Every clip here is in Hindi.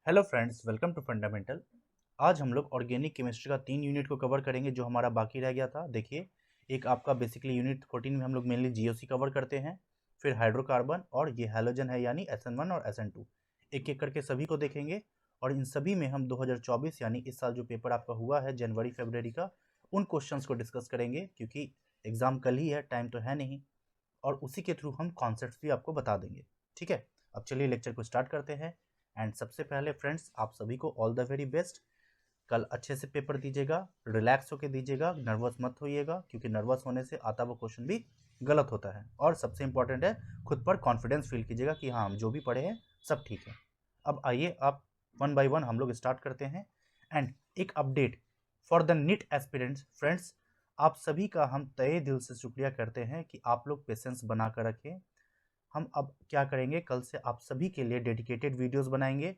Hello friends, welcome to fundamental. आज हम लोग ऑर्गेनिक केमिस्ट्री का 3 यूनिट को कवर करेंगे जो हमारा बाकी रह गया था। देखिए, एक आपका बेसिकली यूनिट 14 में हम लोग मेनली जीओसी कवर करते हैं, फिर हाइड्रोकार्बन और ये हैलोजन है यानी SN1 और SN2। एक एक करके सभी को देखेंगे और इन सभी में हम 2024 यानी इस साल जो पेपर आपका हुआ है जनवरी फरवरी का, उन क्वेश्चंस को डिस्कस करेंगे क्योंकि एग्ज़ाम कल ही है, टाइम तो है नहीं। और उसी के थ्रू हम कॉन्सेप्ट्स भी आपको बता देंगे। ठीक है, अब चलिए लेक्चर को स्टार्ट करते हैं। एंड सबसे पहले फ्रेंड्स, आप सभी को ऑल द वेरी बेस्ट। कल अच्छे से पेपर दीजिएगा, रिलैक्स होकर दीजिएगा, नर्वस मत होइएगा क्योंकि नर्वस होने से आता वो क्वेश्चन भी गलत होता है। और सबसे इंपॉर्टेंट है, खुद पर कॉन्फिडेंस फील कीजिएगा कि हाँ, हम जो भी पढ़े हैं सब ठीक है। अब आइए आप वन बाय वन हम लोग स्टार्ट करते हैं। एंड एक update for the NEET aspirants friends, आप सभी का हम तहे दिल से शुक्रिया करते हैं कि आप लोग पेशेंस बना कर रखें। हम अब क्या करेंगे, कल से आप सभी के लिए डेडिकेटेड वीडियोस बनाएंगे।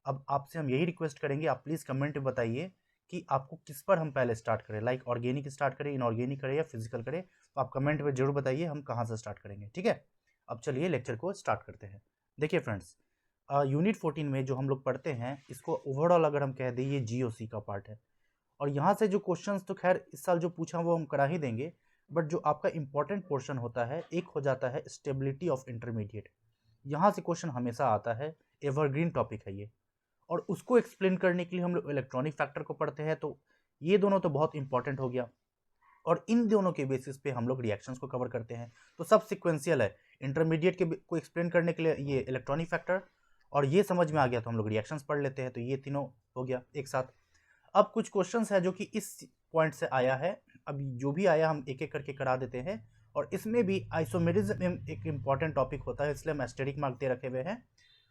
अब आपसे हम यही रिक्वेस्ट करेंगे, आप प्लीज़ कमेंट में बताइए कि आपको किस पर हम पहले स्टार्ट करें, लाइक ऑर्गेनिक स्टार्ट करें, इनऑर्गेनिक करें या फिजिकल करें। तो आप कमेंट में जरूर बताइए हम कहाँ से स्टार्ट करेंगे। ठीक है, अब चलिए लेक्चर को स्टार्ट करते हैं। देखिए फ्रेंड्स, यूनिट 14 में जो हम लोग पढ़ते हैं, इसको ओवरऑल अगर हम कह दें ये जीओसी का पार्ट है। और यहाँ से जो क्वेश्चंस तो खैर इस साल जो पूछा वो हम करा ही देंगे, बट जो आपका इंपॉर्टेंट पोर्शन होता है एक हो जाता है स्टेबिलिटी ऑफ इंटरमीडिएट। यहाँ से क्वेश्चन हमेशा आता है, एवरग्रीन टॉपिक है ये। और उसको एक्सप्लेन करने के लिए हम लोग इलेक्ट्रॉनिक फैक्टर को पढ़ते हैं, तो ये दोनों तो बहुत इंपॉर्टेंट हो गया। और इन दोनों के बेसिस पे हम लोग रिएक्शंस को कवर करते हैं, तो सब सिक्वेंशियल है। इंटरमीडिएट के को एक्सप्लेन करने के लिए ये इलेक्ट्रॉनिक फैक्टर, और ये समझ में आ गया तो हम लोग रिएक्शंस पढ़ लेते हैं, तो ये तीनों हो गया एक साथ। अब कुछ क्वेश्चंस है जो कि इस पॉइंट से आया है। अब जो भी आया हम एक एक करके करा देते हैं। और इसमें भी आइसोमेरिज्म एक इंपॉर्टेंट टॉपिक होता है, इसलिए हम एस्टेरिक मार्क दे रखे हुए हैं।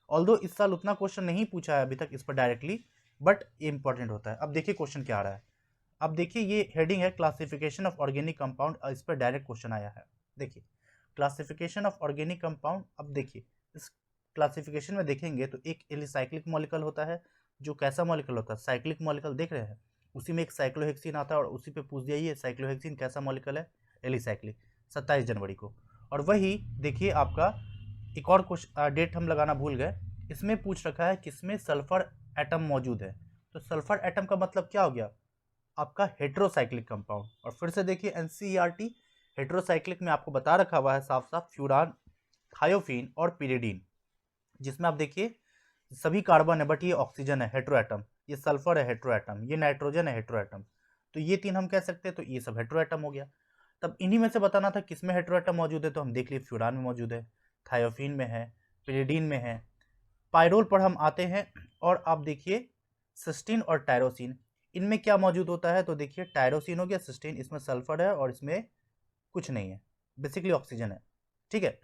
ऑल्दो इस साल उतना क्वेश्चन नहीं पूछा है अभी तक इस पर डायरेक्टली, बट ये इंपॉर्टेंट होता है। अब देखिए क्वेश्चन क्या आ रहा है। अब देखिए, ये हेडिंग है क्लासिफिकेशन ऑफ ऑर्गेनिक कंपाउंड, इस पर डायरेक्ट क्वेश्चन आया है। देखिए, क्लासिफिकेशन ऑफ ऑर्गेनिक कंपाउंड। अब देखिए, इस क्लासिफिकेशन में देखेंगे तो एक एलिसाइक्लिक मॉलिक्यूल होता है, जो कैसा मॉलिक्यूल होता है, साइक्लिक मॉलिक्यूल देख रहे हैं। उसी में एक साइक्लोहेक्सिन आता है और उसी पे पूछ दिया ये साइक्लोहेक्सिन कैसा मॉलिक्यूल है, एलिसाइक्लिक, 27 जनवरी को। और वही देखिए आपका एक और क्वेश्चन डेट हम लगाना भूल गए, इसमें पूछ रखा है किसमें सल्फर एटम मौजूद है। तो सल्फर एटम का मतलब क्या हो गया, आपका हेट्रोसाइक्लिक कंपाउंड। और फिर से देखिए एनसीईआरटी, हेट्रोसाइक्लिक में आपको बता रखा हुआ है साफ साफ, फ्यूरान, थायोफीन और पिरिडीन, जिसमें आप देखिए सभी कार्बन है बट ये ऑक्सीजन है हेट्रो एटम, ये सल्फर है हेट्रो एटम, ये नाइट्रोजन है हेट्रो एटम। तो ये तीन हम कह सकते हैं, तो ये सब हेट्रो एटम हो गया। तब इन्हीं में से बताना था किसमें हेट्रो एटम मौजूद है, तो हम देख लिए फ्यूरान में मौजूद है, थायोफीन में है, पिरिडीन में है। पायरोल पर हम आते हैं और आप देखिए सिस्टीन और टायरोसिन, इनमें क्या मौजूद होता है, तो देखिए टायरोसिन हो गया, सिस्टीन, इसमें सल्फर है और इसमें कुछ नहीं है, बेसिकली ऑक्सीजन है। ठीक है,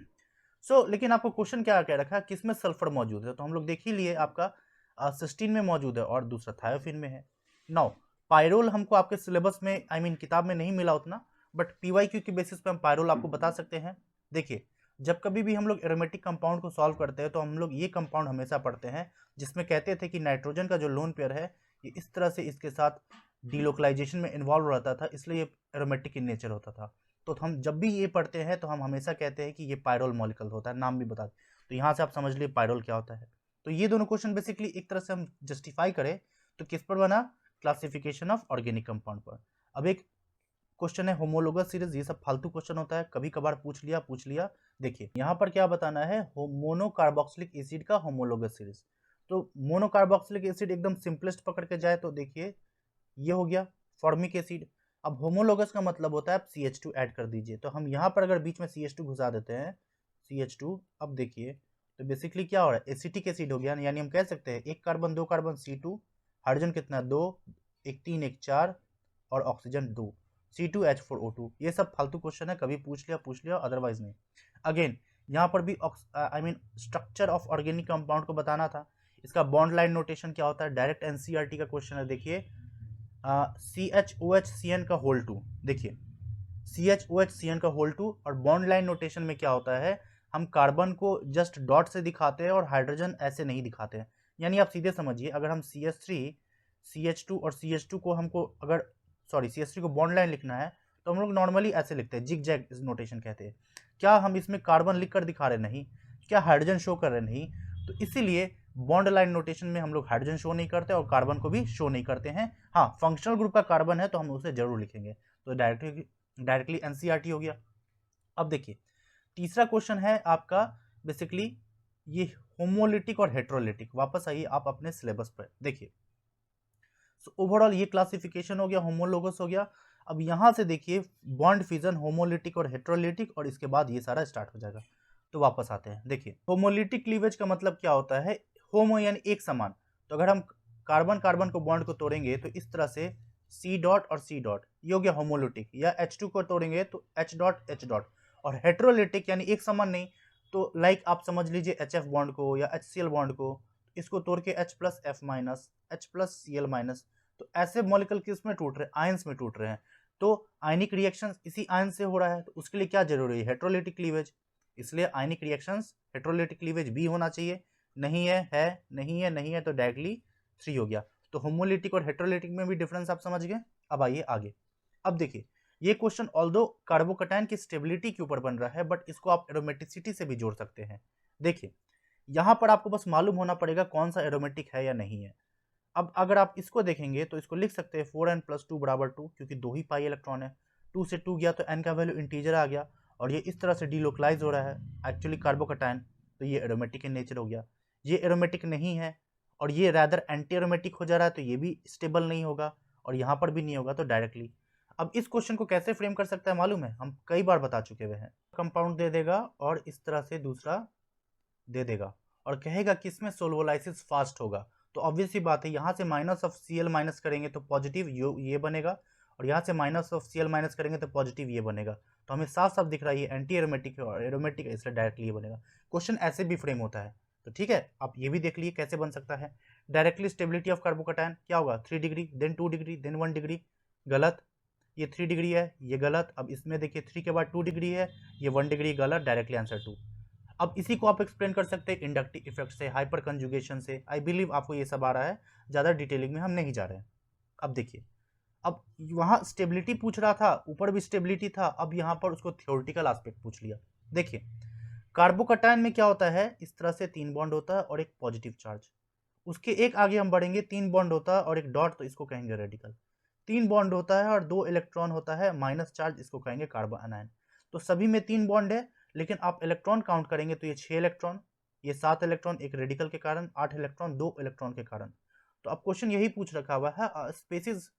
लेकिन आपको क्वेश्चन क्या कह रखा है, किसमें सल्फर मौजूद है, तो हम लोग देख ही लिए आपका सिस्टीन में मौजूद है और दूसरा थायोफिन में है। नाउ पायरोल हमको आपके सिलेबस में किताब में नहीं मिला उतना, बट पीवाईक्यू के बेसिस पे हम पायरोल आपको बता सकते हैं। देखिए, जब कभी भी हम लोग एरोमेटिक कंपाउंड को सॉल्व करते हैं तो हम लोग ये कंपाउंड हमेशा पढ़ते हैं जिसमें कहते थे कि नाइट्रोजन का जो लोन पेयर है ये इस तरह से इसके साथ डीलोकलाइजेशन में इन्वॉल्व रहता था, इसलिए ये एरोमेटिक इन नेचर होता था। तो हम जब भी ये पढ़ते हैं तो हम हमेशा कहते हैं कि ये पायरोल मॉलिक्यूल होता है, नाम भी बता। तो यहाँ से आप समझ लिए पायरोल क्या होता है। तो ये दोनों क्वेश्चन बेसिकली एक तरह से हम जस्टिफाई करें तो किस पर बना, क्लासिफिकेशन ऑफ ऑर्गेनिक कंपाउंड पर। अब एक क्वेश्चन है होमोलोगस सीरीज, ये सब फालतू क्वेश्चन होता है, कभी कभार पूछ लिया। देखिए यहाँ पर क्या बताना है, मोनोकार्बोक्सिलिक एसिड का होमोलोगस सीरीज। तो मोनोकार्बोक्सिलिक एसिड एकदम सिंपलेस्ट पकड़ के जाए तो देखिए ये हो गया फॉर्मिक एसिड। अब होमोलोगस का मतलब होता है आप CH2 ऐड कर दीजिए, तो हम यहाँ पर अगर बीच में CH2 घुसा देते हैं, CH2, अब देखिए तो बेसिकली क्या हो रहा है, एसिटिक एसिड हो गया ना, यानी हम कह सकते हैं एक कार्बन दो कार्बन C2, हाइड्रोजन कितना दो, एक तीन एक चार, और ऑक्सीजन दो, C2H4O2। ये सब फालतू क्वेश्चन है, कभी पूछ लिया अदरवाइज नहीं। अगेन यहाँ पर भी स्ट्रक्चर ऑफ ऑर्गेनिक कंपाउंड को बताना था, इसका बॉन्ड लाइन नोटेशन क्या होता है, डायरेक्ट एनसीईआरटी का क्वेश्चन है। देखिए CHOHCN का होल टू, देखिए CHOHCN का होल टू, और बॉन्ड लाइन नोटेशन में क्या होता है, हम कार्बन को जस्ट डॉट से दिखाते हैं और हाइड्रोजन ऐसे नहीं दिखाते हैं। यानी आप सीधे समझिए, अगर हम CH3, CH2 और CH2 को हमको अगर CH3 को बॉन्ड लाइन लिखना है तो हम लोग नॉर्मली ऐसे लिखते हैं, जिग जैग नोटेशन कहते हैं। क्या हम इसमें कार्बन लिख कर दिखा रहे, नहीं। क्या हाइड्रोजन शो कर रहे, नहीं। तो इसीलिए बॉन्ड लाइन नोटेशन में हम लोग हाइड्रोजन शो नहीं करते और कार्बन को भी शो नहीं करते हैं। हाँ, फंक्शनल ग्रुप का कार्बन है तो हम उसे जरूर लिखेंगे। तो डायरेक्टली एनसीईआरटी हो गया। अब देखिए तीसरा क्वेश्चन है आपका बेसिकली ये होमोलिटिक और हेट्रोलिटिक। वापस आइए आप अपने सिलेबस पर देखिए। सो ओवरऑल ये क्लासिफिकेशन हो गया, होमोलोगस हो गया। अब यहाँ से देखिए बॉन्ड फिजन, होमोलिटिक और हेट्रोलिटिक, और इसके बाद ये सारा स्टार्ट हो जाएगा। तो वापस आते हैं, देखिए होमोलिटिक क्लीवेज का मतलब क्या होता है, होमो यानी एक समान। तो अगर हम कार्बन कार्बन को बॉन्ड को तोड़ेंगे तो इस तरह से सी डॉट और सी डॉट, ये हो गया होमोलिटिक। या H2 को तोड़ेंगे तो H डॉट H डॉट। और हेट्रोलिटिक यानी एक समान नहीं, तो लाइक आप समझ लीजिए HF बॉन्ड को या HCl बॉन्ड को, इसको तोड़ के H plus F minus, H plus Cl minus. तो ऐसे मॉलिक्यूल किस में टूट रहे हैं, आयंस में टूट रहे हैं। तो आयनिक रिएक्शन इसी आयन से हो रहा है, तो उसके लिए क्या जरूरी है, हेट्रोलिटिक क्लीवेज। इसलिए आयनिक रिएक्शंस हेट्रोलिटिक क्लीवेज भी होना चाहिए। नहीं है, नहीं है, नहीं है, तो डायरेक्टली 3 हो गया। तो होमोलिटिक और हेट्रोलिटिक में भी डिफरेंस आप समझ गए। अब आइए आगे। अब देखिए ये क्वेश्चन ऑल्दो कार्बोकैटायन की स्टेबिलिटी के ऊपर बन रहा है, बट इसको आप एरोमेटिसिटी से भी जोड़ सकते हैं। देखिए यहां पर आपको बस मालूम होना पड़ेगा कौन सा एरोमेटिक है या नहीं है। अब अगर आप इसको देखेंगे तो इसको लिख सकते हैं 4n + 2 = 2, क्योंकि 2 ही पाई इलेक्ट्रॉन है। 2 से 2 गया तो n का वैल्यू इंटीजर आ गया, और ये इस तरह से डिलोकलाइज हो रहा है एक्चुअली कार्बोकैटायन। तो ये एरोमेटिक इन नेचर हो गया। ये एरोमेटिक नहीं है और ये रैदर एंटी एरोमेटिक हो जा रहा है, तो ये भी स्टेबल नहीं होगा और यहाँ पर भी नहीं होगा। तो डायरेक्टली अब इस क्वेश्चन को कैसे फ्रेम कर सकता है मालूम है, हम कई बार बता चुके हुए हैं। कंपाउंड दे देगा और इस तरह से दूसरा दे देगा और कहेगा कि इसमें सोल्वोलाइसिस फास्ट होगा। तो ऑब्वियस सी बात है, यहाँ से माइनस ऑफ Cl माइनस करेंगे तो पॉजिटिव ये बनेगा, और यहाँ से माइनस ऑफ Cl माइनस करेंगे तो पॉजिटिव ये बनेगा। तो हमें साफ साफ दिख रहा है ये एंटी एरोमेटिक है और एरोमेटिक है, इसलिए डायरेक्टली ये बनेगा। क्वेश्चन ऐसे भी फ्रेम होता है। तो ठीक है, आप ये भी देख लिए कैसे बन सकता है। डायरेक्टली स्टेबिलिटी ऑफ कार्बोकैटायन क्या होगा, 3 degree, then 2 degree, then 1 degree. गलत, ये 3 डिग्री है, ये गलत। अब इसमें देखिए 3 के बाद 2 डिग्री है, ये 1 डिग्री गलत, डायरेक्टली आंसर 2। अब इसी को आप एक्सप्लेन कर सकते हैं इंडक्टिव इफेक्ट से, हाइपर कंजुगेशन से। आई बिलीव आपको ये सब आ रहा है, ज़्यादा डिटेलिंग में हम नहीं जा रहे हैं। अब देखिए, अब वहाँ स्टेबिलिटी पूछ रहा था, ऊपर भी स्टेबिलिटी था, अब यहाँ पर उसको थ्योरेटिकल एस्पेक्ट पूछ लिया। देखिए कार्बोकैटायन में क्या होता है, इस तरह से 3 बॉन्ड होता है और एक पॉजिटिव चार्ज। उसके एक आगे हम बढ़ेंगे, 3 बॉन्ड होता है और एक डॉट, तो इसको कहेंगे रेडिकल। 3 बॉन्ड होता है और 2 इलेक्ट्रॉन होता है माइनस चार्ज, इसको कहेंगे कार्बन आनायन। तो सभी में 3 बॉन्ड है, लेकिन आप इलेक्ट्रॉन काउंट करेंगे तो ये 6 इलेक्ट्रॉन, ये 7 इलेक्ट्रॉन एक रेडिकल के कारण, 8 इलेक्ट्रॉन 2 इलेक्ट्रॉन के कारण। तो अब क्वेश्चन यही पूछ रखा हुआ है, स्पेसिस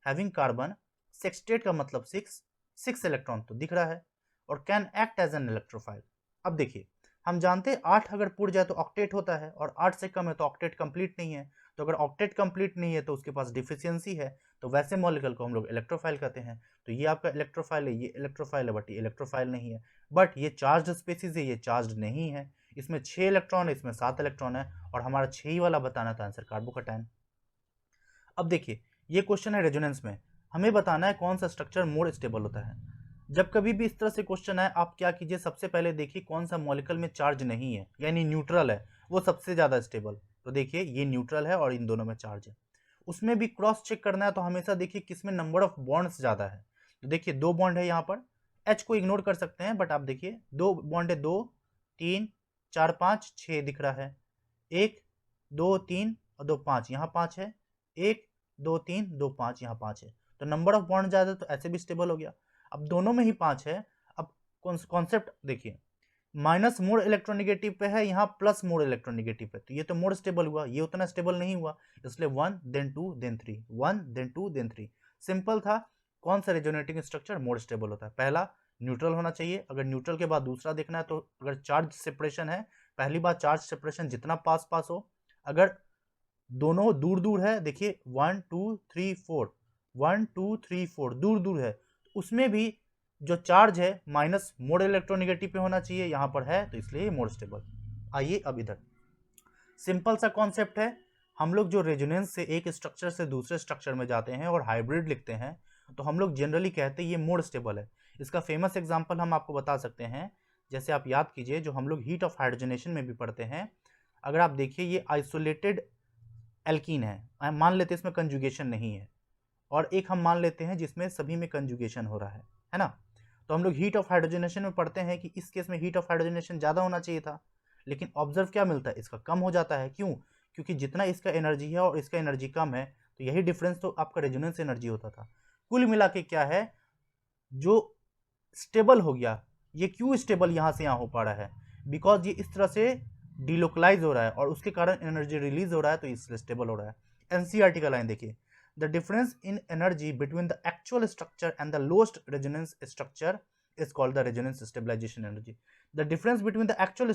हैविंग कार्बन सेक्सटेट का मतलब 6 इलेक्ट्रॉन तो दिख रहा है, और can act as an electrophile. अब देखिए हम जानते हैं 8 अगर पुर जाए तो ऑक्टेट होता है, और 8 से कम है तो ऑक्टेट कंप्लीट नहीं है। तो अगर ऑक्टेट कंप्लीट नहीं है तो उसके पास डिफिशियंसी है, तो वैसे मॉलिक्यूल को हम लोग इलेक्ट्रोफाइल कहते हैं। तो ये आपका इलेक्ट्रोफाइल है, ये इलेक्ट्रोफाइल है, बट ये इलेक्ट्रोफाइल नहीं है। बट ये चार्ज स्पेसिस है, ये चार्ज नहीं है। इसमें 6 इलेक्ट्रॉन है, इसमें 7 इलेक्ट्रॉन है, और हमारा 6 ही वाला बताना था आंसर कार्बोकैटायन। अब देखिए ये क्वेश्चन है रेजोनेंस में, हमें बताना है कौन सा स्ट्रक्चर मोर स्टेबल होता है। जब कभी भी इस तरह से क्वेश्चन आए, आप क्या कीजिए, सबसे पहले देखिए कौन सा मॉलिक्यूल में चार्ज नहीं है, यानी न्यूट्रल है, वो सबसे ज़्यादा स्टेबल। तो देखिए ये न्यूट्रल है और इन दोनों में चार्ज है। उसमें भी क्रॉस चेक करना है, तो हमेशा देखिए किसमें नंबर ऑफ बॉन्ड्स ज़्यादा है। तो देखिए 2 बॉन्ड है यहाँ पर, H को इग्नोर कर सकते हैं, बट आप देखिए 2 बॉन्ड है, 2 3 4 5 6 दिख रहा है, 1 2 3 और 2 5, यहाँ 5 है, 1 2 3 2 5, यहाँ 5 है। तो नंबर ऑफ बॉन्ड ज़्यादा, तो ऐसे भी स्टेबल हो गया। अब दोनों में ही 5 है। अब कॉन्सेप्ट देखिए, माइनस मोड इलेक्ट्रोनिगेटिव पे है, यहाँ प्लस मोड इलेक्ट्रोनिगेटिव पे, तो ये तो मोड स्टेबल हुआ, ये उतना स्टेबल नहीं हुआ, इसलिए 1 then 2 then 3, 1 then 2 then 3। Simple था। कौन सा रेजोनेटिंग स्ट्रक्चर मोड स्टेबल होता है, पहला न्यूट्रल होना चाहिए। अगर न्यूट्रल के बाद दूसरा देखना है, तो अगर चार्ज सेपरेशन है, पहली बात चार्ज सेपरेशन जितना पास पास हो, अगर दोनों दूर दूर है, देखिए 1 2 3 4, 1 2 3 4 दूर दूर है, उसमें भी जो चार्ज है माइनस मोड इलेक्ट्रोनिगेटिव पे होना चाहिए, यहाँ पर है, तो इसलिए मोड स्टेबल। आइए अब इधर सिंपल सा कॉन्सेप्ट है, हम लोग जो रेजोनेंस से एक स्ट्रक्चर से दूसरे स्ट्रक्चर में जाते हैं और हाइब्रिड लिखते हैं, तो हम लोग जनरली कहते हैं ये मोड स्टेबल है। इसका फेमस एग्जांपल हम आपको बता सकते हैं, जैसे आप याद कीजिए जो हम लोग हीट ऑफ हाइड्रोजनेशन में भी पढ़ते हैं। अगर आप देखिए ये आइसोलेटेड एल्कीन है, मान लेते हैं इसमें कंजुगेशन नहीं है, और एक हम मान लेते हैं जिसमें सभी में कंजुगेशन हो रहा है ना। तो हम लोग हीट ऑफ हाइड्रोजनेशन में पढ़ते हैं कि इस केस में हीट ऑफ हाइड्रोजनेशन ज़्यादा होना चाहिए था, लेकिन ऑब्जर्व क्या मिलता है, इसका कम हो जाता है। क्यों? क्योंकि जितना इसका एनर्जी है और इसका एनर्जी कम है, तो यही डिफरेंस तो आपका रेजोनेंस एनर्जी होता था। कुल मिला के क्या है, जो स्टेबल हो गया, ये क्यों स्टेबल यहाँ से यहाँ हो पा रहा है, बिकॉज ये इस तरह से डिलोकलाइज हो रहा है और उसके कारण एनर्जी रिलीज हो रहा है, तो इसलिए स्टेबल हो रहा है। एनसीईआरटी का लाइन देखिए, the difference in energy between the actual structure and the lowest resonance structure is called the resonance stabilisation energy. The difference between the actual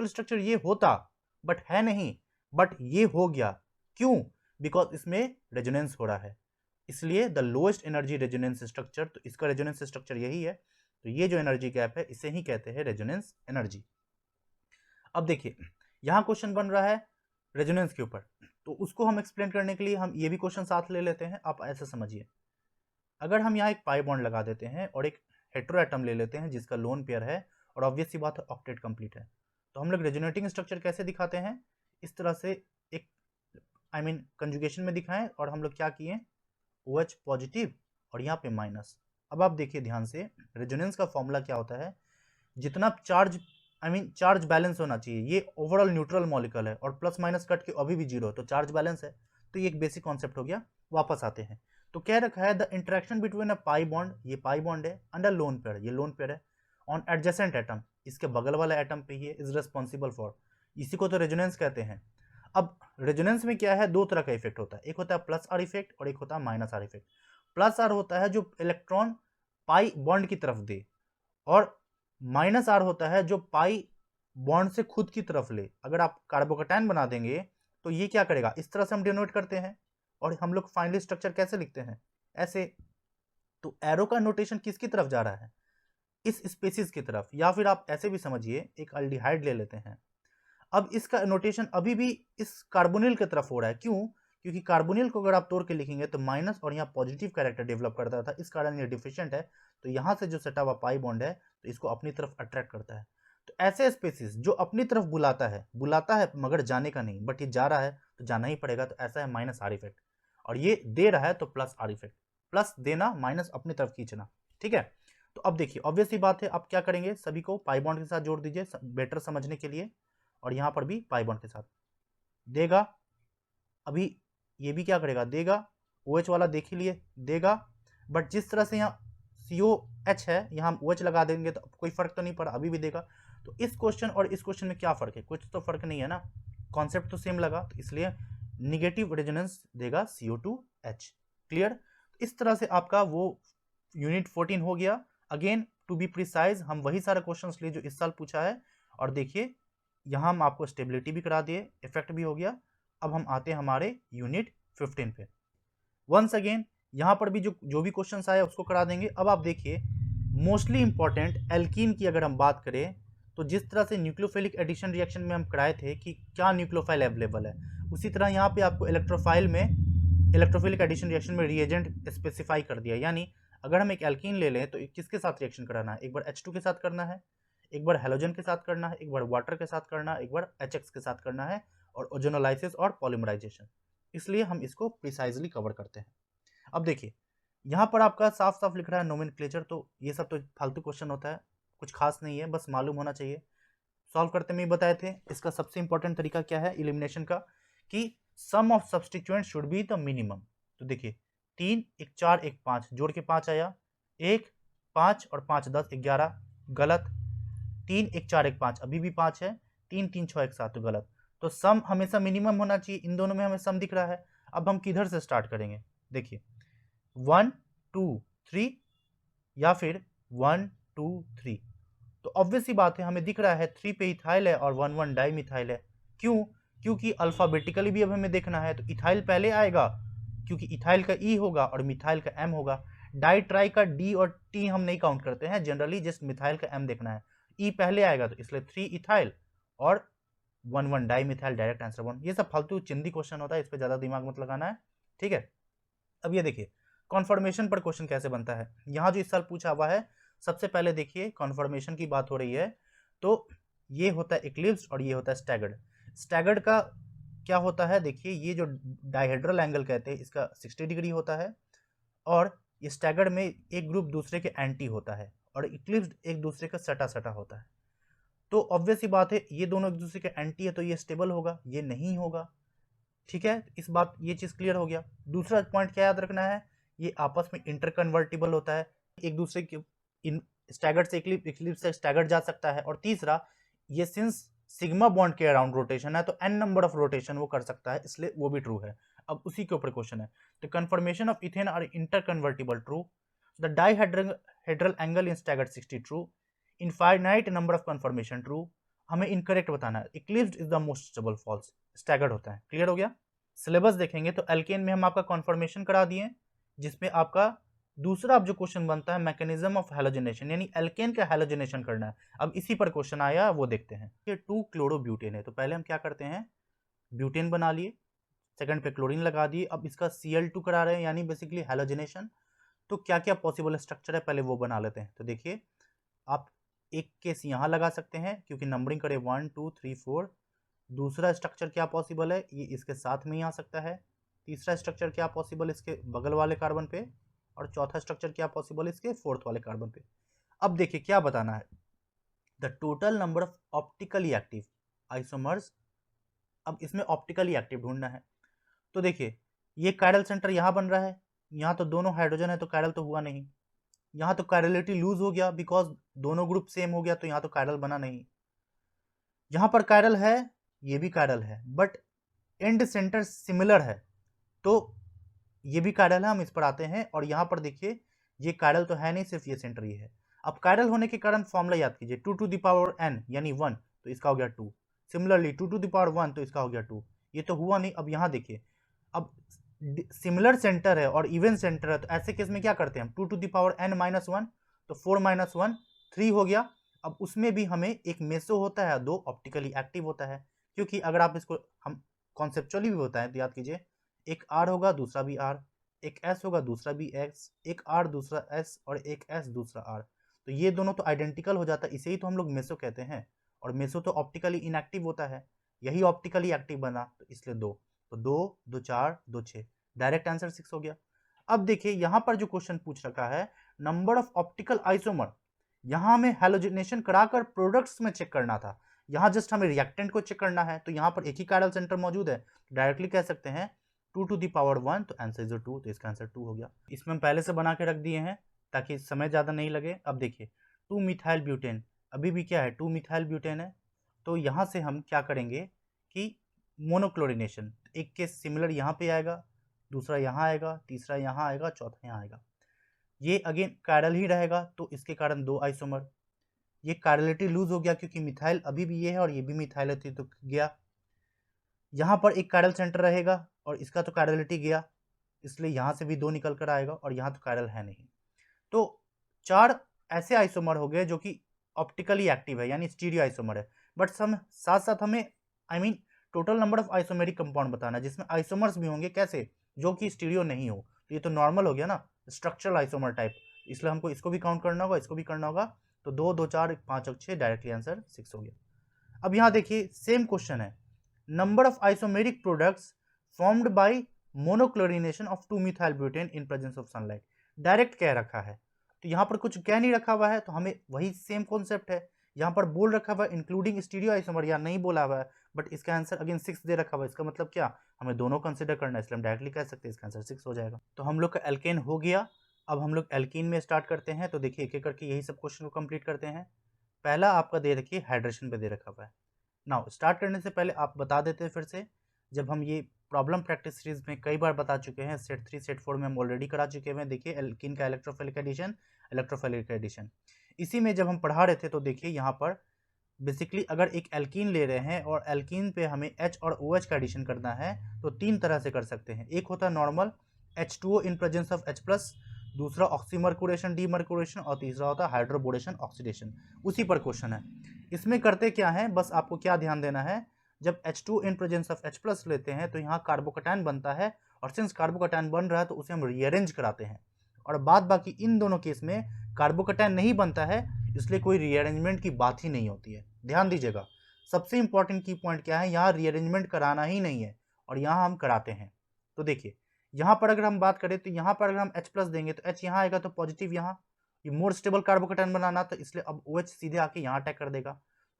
structure ये होता बट है नहीं, बट ये हो गया, क्यों, बिकॉज इसमें रेजोनेंस हो रहा है, इसलिए the lowest energy resonance structure, तो इसका रेजोनेंस स्ट्रक्चर यही है, तो ये जो एनर्जी गैप है इसे ही कहते हैं रेजोनेंस एनर्जी। अब देखिए यहां क्वेश्चन बन रहा है रेजोनेंस के ऊपर, तो उसको हम एक्सप्लेन करने के लिए हम ये भी क्वेश्चन साथ ले लेते हैं। आप ऐसे समझिए, अगर हम यहाँ एक पाई बॉन्ड लगा देते हैं और एक हेटेरो एटम ले लेते हैं जिसका लोन पेयर है और ऑब्वियस सी बात है ऑक्टेट कंप्लीट है, तो हम लोग रेजोनेटिंग स्ट्रक्चर कैसे दिखाते हैं, इस तरह से एक कंजुगेशन में दिखाएं, और हम लोग क्या किए, OH पॉजिटिव और यहाँ पे माइनस। अब आप देखिए ध्यान से, रेजोनेंस का फॉर्मूला क्या होता है, जितना चार्ज चार्ज बैलेंस होना चाहिए, ये ओवरऑल न्यूट्रल मॉलिक्यूल है और प्लस माइनस कट के अभी भी जीरो है, तो चार्ज बैलेंस है, तो ये एक बेसिक कॉन्सेप्ट हो गया। वापस आते हैं, तो कह रखा है the interaction between a pi bond, ये पाई बॉन्ड है, अंडर लोन पेयर, ये लोन पेयर है, ऑन एडजेसेंट एटम, इसके बगल वाला एटम पे ही है, इज रेस्पॉन्सिबल फॉर, इसी को तो रेजोनेंस कहते हैं। अब रेजोनेंस में क्या है, दो तरह का इफेक्ट होता है, एक होता है प्लस आर इफेक्ट और एक होता है minus R effect. Plus R होता है जो इलेक्ट्रॉन पाई बॉन्ड की तरफ दे, और माइनस आर होता है जो पाई बॉन्ड से खुद की तरफ ले। अगर आप कार्बोकैटायन बना देंगे तो ये क्या करेगा, इस तरह से हम डिनोट करते हैं, और हम लोग फाइनली स्ट्रक्चर कैसे लिखते हैं, ऐसे। तो एरो का नोटेशन किसकी तरफ जा रहा है, इस स्पेसिस की तरफ, या फिर आप ऐसे भी समझिए एक अल्डिहाइड ले लेते हैं, अब इसका नोटेशन अभी भी इस कार्बोनिल की तरफ हो रहा है, क्यों, क्योंकि कार्बोनिल को अगर आप तोड़ के लिखेंगे तो माइनस और यहाँ पॉजिटिव कैरेक्टर डेवलप करता था, इस कारण ये डिफिशिएंट है, तो यहाँ से जो सटा हुआ पाई बॉन्ड है तो इसको अपनी तरफ अट्रैक्ट करता है। तो ऐसे स्पेसिस जो अपनी तरफ बुलाता है मगर जाने का नहीं, बट ये जा रहा है तो जाना ही पड़ेगा, तो ऐसा है माइनस आर इफेक्ट, और ये दे रहा है तो प्लस आर इफेक्ट, प्लस देना माइनस अपनी तरफ खींचना, ठीक है। तो अब देखिए ऑब्वियस सी बात है, आप क्या करेंगे, सभी को पाई बॉन्ड के साथ जोड़ दीजिए बेटर समझने के लिए, और यहाँ पर भी पाई बॉन्ड के साथ देगा, अभी ये भी क्या करेगा, देगा, OH वाला देख ही लिए देगा, बट जिस तरह से यहाँ COH है यहाँ OH लगा देंगे तो कोई फर्क तो नहीं पड़ा, अभी भी देगा। तो इस क्वेश्चन और इस क्वेश्चन में क्या फर्क है, कुछ तो फर्क नहीं है ना, कॉन्सेप्ट तो सेम लगा, तो इसलिए निगेटिव रेजोनेंस देगा CO2H। क्लियर, इस तरह से आपका वो यूनिट 14 हो गया। अगेन टू बी प्रिसाइज हम वही सारे क्वेश्चंस लिए जो इस साल पूछा है, और देखिए यहाँ हम आपको स्टेबिलिटी भी करा दिए, इफेक्ट भी हो गया। अब हम आते हैं हमारे यूनिट 15 पे। वंस अगेन यहाँ पर भी जो भी क्वेश्चंस आए उसको करा देंगे। अब आप देखिए मोस्टली इंपॉर्टेंट एल्कीन की अगर हम बात करें, तो जिस तरह से न्यूक्लियोफिलिक एडिशन रिएक्शन में हम कराए थे कि क्या न्यूक्लियोफाइल अवेलेबल है, उसी तरह यहाँ पे आपको इलेक्ट्रोफिलिक एडिशन रिएक्शन में रिएजेंट स्पेसिफाई कर दिया। यानी अगर हम एक एल्कीन ले लें तो किसके साथ रिएक्शन कराना है, एक बार H2 के साथ करना है, एक बार हेलोजन के साथ करना है, एक बार वाटर के साथ करना है, एक बार HX के साथ करना है, और ओजोनोलाइसिस और पॉलीमराइजेशन, इसलिए हम इसको प्रिसाइजली कवर करते हैं। अब देखिए यहाँ पर आपका साफ साफ लिख रहा है नोमेनक्लेचर, तो ये सब तो फालतू क्वेश्चन होता है, कुछ खास नहीं है, बस मालूम होना चाहिए। सॉल्व करते में बताए थे इसका सबसे इंपॉर्टेंट तरीका क्या है एलिमिनेशन का, कि sum of substituent should be the minimum. तो देखिए 3 1 4 1 5 जोड़ के 5 आया, 1 5 और 5 10 11, गलत। 3 1 4 1 5 अभी भी 5 है, 3 3 6 1 7 तो गलत। तो सम हमेशा मिनिमम होना चाहिए, इन दोनों में हमें सम दिख रहा है। अब हम किधर से स्टार्ट करेंगे, देखिए 1 2 3 या फिर 1 2 3, तो ऑब्वियस सी बात है हमें दिख रहा है 3 पे इथाइल है और 1 1 डाई मिथाइल है। क्यों, क्योंकि अल्फाबेटिकली भी अब हमें देखना है, तो इथाइल पहले आएगा क्योंकि इथाइल का E होगा और मिथाइल का M होगा। डाई ट्राई का D और T हम नहीं काउंट करते हैं, जनरली जस्ट मिथाइल का M देखना है, E पहले आएगा तो इसलिए 3 इथाइल और 1 1 डाई मिथाइल, डायरेक्ट आंसर 1। ये सब फालतू चिंदी क्वेश्चन होता है, इस पर ज्यादा दिमाग मत लगाना है, ठीक है। अब ये देखिए कॉन्फर्मेशन पर क्वेश्चन कैसे बनता है, यहाँ जो इस साल पूछा हुआ है। सबसे पहले देखिए कॉन्फर्मेशन की बात हो रही है, तो ये होता है इक्लिप्स और ये होता है स्टैगर्ड। स्टैगर्ड का क्या होता है, देखिए ये जो डायहेड्रल एंगल कहते हैं इसका 60 डिग्री होता है, और ये स्टैगर्ड में एक ग्रुप दूसरे के एंटी होता है और इक्लिप्स एक दूसरे का सटा सटा होता है। तो ऑब्वियस ही बात है ये दोनों एक दूसरे के एंटी है तो ये स्टेबल होगा, ये नहीं होगा। ठीक है, इस बात ये चीज़ क्लियर हो गया। दूसरा पॉइंट क्या याद रखना है, ये आपस में इंटरकन्वर्टिबल होता है, एक दूसरे के इन स्टैगर्ड से इक्लिप्स से स्टैगर्ड जा सकता है। और तीसरा, ये सिंस सिग्मा बॉन्ड के अराउंड रोटेशन है तो एन नंबर ऑफ रोटेशन वो कर सकता है, इसलिए वो भी ट्रू है। अब उसी के ऊपर क्वेश्चन है, the conformation of ethane are interconvertible true, the dihedral angle in staggered 60 true, infinite number of conformation true. हमें इनकरेक्ट बताना है, eclipsed is the most stable false, staggered होता है। क्लियर हो गया। सिलेबस देखेंगे तो एल्केन में हम आपका कॉन्फर्मेशन करा दिए, जिसमें आपका दूसरा अब जो क्वेश्चन बनता है मैकेनिज्म ऑफ हैलोजनेशन, यानी एल्केन का हैलोजनेशन करना है। अब इसी पर क्वेश्चन आया, वो देखते हैं। ये 2 क्लोरोब्यूटेन है, तो पहले हम क्या करते हैं, ब्यूटेन बना लिए, सेकंड पे क्लोरीन लगा दिए। अब इसका Cl2 करा रहे हैं, यानी बेसिकली हैलोजनेशन। तो क्या क्या पॉसिबल स्ट्रक्चर है पहले वो बना लेते हैं। तो देखिए, आप एक केस यहाँ लगा सकते हैं क्योंकि नंबरिंग करें 1 2 3 4। दूसरा स्ट्रक्चर क्या पॉसिबल है, ये इसके साथ में ही आ सकता है। तीसरा स्ट्रक्चर क्या पॉसिबल इसके बगल वाले कार्बन पे, और चौथा स्ट्रक्चर क्या पॉसिबल इसके फोर्थ वाले कार्बन पे। अब देखिए क्या बताना है, the total number of optically active isomers. अब इसमें ऑप्टिकली एक्टिव ढूंढना है। तो देखिए, ये कायरल सेंटर यहाँ बन रहा है, यहाँ तो दोनों हाइड्रोजन है तो कायरल तो हुआ नहीं। यहाँ तो कायरलिटी लूज हो गया बिकॉज दोनों ग्रुप सेम हो गया, तो यहाँ तो कायरल बना नहीं। यहाँ पर कायरल है, ये भी कायरल है, बट एंड सेंटर सिमिलर है, तो ये भी कायरल है, हम इस पर आते हैं। और यहाँ पर देखिए, ये कायरल तो है नहीं, सिर्फ ये सेंटर ही है। अब कायरल होने के कारण फॉर्मूला याद कीजिए, 2 टू द पावर n यानी 1, तो इसका हो गया 2। सिमिलरली 2 टू द पावर 1, तो इसका हो गया 2। ये तो हुआ नहीं। अब यहाँ देखिए, अब सिमिलर सेंटर है और इवन सेंटर है, तो ऐसे केस में क्या करते हैं हम, 2 to the power n minus 1, तो 4 माइनस 1 3 हो गया। अब उसमें भी हमें एक मेसो होता है, 2 ऑप्टिकली एक्टिव होता है, क्योंकि अगर आप इसको हम कॉन्सेप्चुअली भी होता है तो याद कीजिए, एक R होगा दूसरा भी R, एक S होगा दूसरा भी X, एक R दूसरा S और एक S दूसरा R, तो ये दोनों तो आइडेंटिकल हो जाता है, इसे ही तो हम लोग मेसो कहते हैं। और मेसो तो ऑप्टिकली इनएक्टिव होता है, यही ऑप्टिकली एक्टिव बना, तो इसलिए 2, तो 2 2 4 2 6, डायरेक्ट आंसर 6 हो गया। अब देखिए यहाँ पर जो क्वेश्चन पूछ रखा है, नंबर ऑफ ऑप्टिकल आइसोमर, यहाँ हमें हैलोजिनेशन कराकर प्रोडक्ट्स में चेक करना था, यहाँ जस्ट हमें रिएक्टेंट को चेक करना है। तो यहाँ पर एक ही कायरल सेंटर मौजूद है, डायरेक्टली कह सकते हैं 2 टू द पावर 1, तो आंसर इज 2, तो इसका आंसर 2 हो गया। इसमें हम पहले से बना के रख दिए हैं ताकि समय ज़्यादा नहीं लगे। अब देखिए 2 मिथाइल ब्यूटेन, अभी भी क्या है 2 मिथाइल ब्यूटेन है, तो यहाँ से हम क्या करेंगे कि मोनोक्लोरिनेशन, एक केस सिमिलर यहाँ पे आएगा, दूसरा यहाँ आएगा, तीसरा यहाँ आएगा, चौथा यहाँ आएगा। ये अगेन कायरल ही रहेगा, तो इसके कारण 2 आइसोमर। ये कायरलिटी लूज हो गया क्योंकि मिथाइल अभी भी ये है और ये भी मिथाइल है, तो गया। यहाँ पर एक कायरल सेंटर रहेगा और इसका तो कायरलिटी गया, इसलिए यहाँ से भी 2 निकल कर आएगा, और यहाँ तो कायरल है नहीं। तो 4 ऐसे आइसोमर हो गए जो कि ऑप्टिकली एक्टिव है, यानी स्टीरियो आइसोमर है। बट साथ साथ हमें total number of isomeric compound बताना है, जिसमें आइसोमर्स भी होंगे, कैसे, जो कि स्टीरियो नहीं हो। तो ये तो नॉर्मल हो गया ना, स्ट्रक्चरल आइसोमर टाइप, इसलिए हमको इसको भी काउंट करना होगा, इसको भी करना होगा। तो 2 2 4 5 और 6, डायरेक्टली आंसर 6 हो गया। अब यहाँ देखिए सेम क्वेश्चन है, number of isomeric products formed by monochlorination of 2 methyl butane in presence of sunlight, direct कह रखा है। तो यहाँ पर कुछ कह नहीं रखा हुआ है, तो हमें वही सेम कॉन्सेप्ट है। यहाँ पर बोल रखा हुआ है इंक्लूडिंग स्टीरियो आइसोमर, या नहीं बोला हुआ है, बट इसका आंसर अगेन 6 दे रखा हुआ है। इसका मतलब क्या, हमें दोनों कंसिडर करना है, इसलिए हम डायरेक्टली कह सकते हैं इसका आंसर 6 हो जाएगा। तो हम लोग का एल्केन हो गया। अब हम लोग एल्कीन में स्टार्ट करते हैं। तो देखिए एक एक करके यही सब क्वेश्चन को कंप्लीट करते हैं। पहला आपका दे रखिए हाइड्रेशन पे दे रखा हुआ है। नाउ स्टार्ट करने से पहले आप बता देते हैं फिर से, जब हम ये प्रॉब्लम प्रैक्टिस सीरीज में कई बार बता चुके हैं, सेट 3 सेट 4 में हम ऑलरेडी करा चुके हैं। देखिए एल्कीन का इलेक्ट्रोफिलिक एडिशन, इलेक्ट्रोफिलिक एडिशन, इसी में जब हम पढ़ा रहे थे तो देखिए यहाँ पर बेसिकली अगर एक एल्कीन ले रहे हैं और एल्कीन पे हमें H और OH का एडिशन करना है तो 3 तरह से कर सकते हैं। एक होता है normal H2O in presence of H+, दूसरा ऑक्सीमर्कुरेशन डीमर्कुरेशन, और तीसरा होता है हाइड्रोबोरेशन ऑक्सीडेशन। उसी पर क्वेश्चन है। इसमें करते क्या है, बस आपको क्या ध्यान देना है, जब H2 in presence of H+ लेते हैं तो यहाँ कार्बोकैटायन बनता है, और सिंस कार्बोकैटायन बन रहा है तो उसे हम रीअरेंज कराते हैं। और बाद बाकी इन दोनों केस में कार्बोकैटायन नहीं बनता है, इसलिए कोई रीअरेंजमेंट की बात ही नहीं होती है। ध्यान दीजिएगा, सबसे इंपॉर्टेंट की पॉइंट क्या है, यहाँ रीअरेंजमेंट कराना ही नहीं है, और यहाँ हम कराते हैं। तो देखिए यहाँ पर अगर हम बात करें तो यहाँ पर अगर हम H+ देंगे तो H यहाँ आएगा तो पॉजिटिव, यहाँ ये मोर स्टेबल कार्बोकैटायन बनाना, तो इसलिए अब OH सीधे आके यहाँ अटैक कर देगा।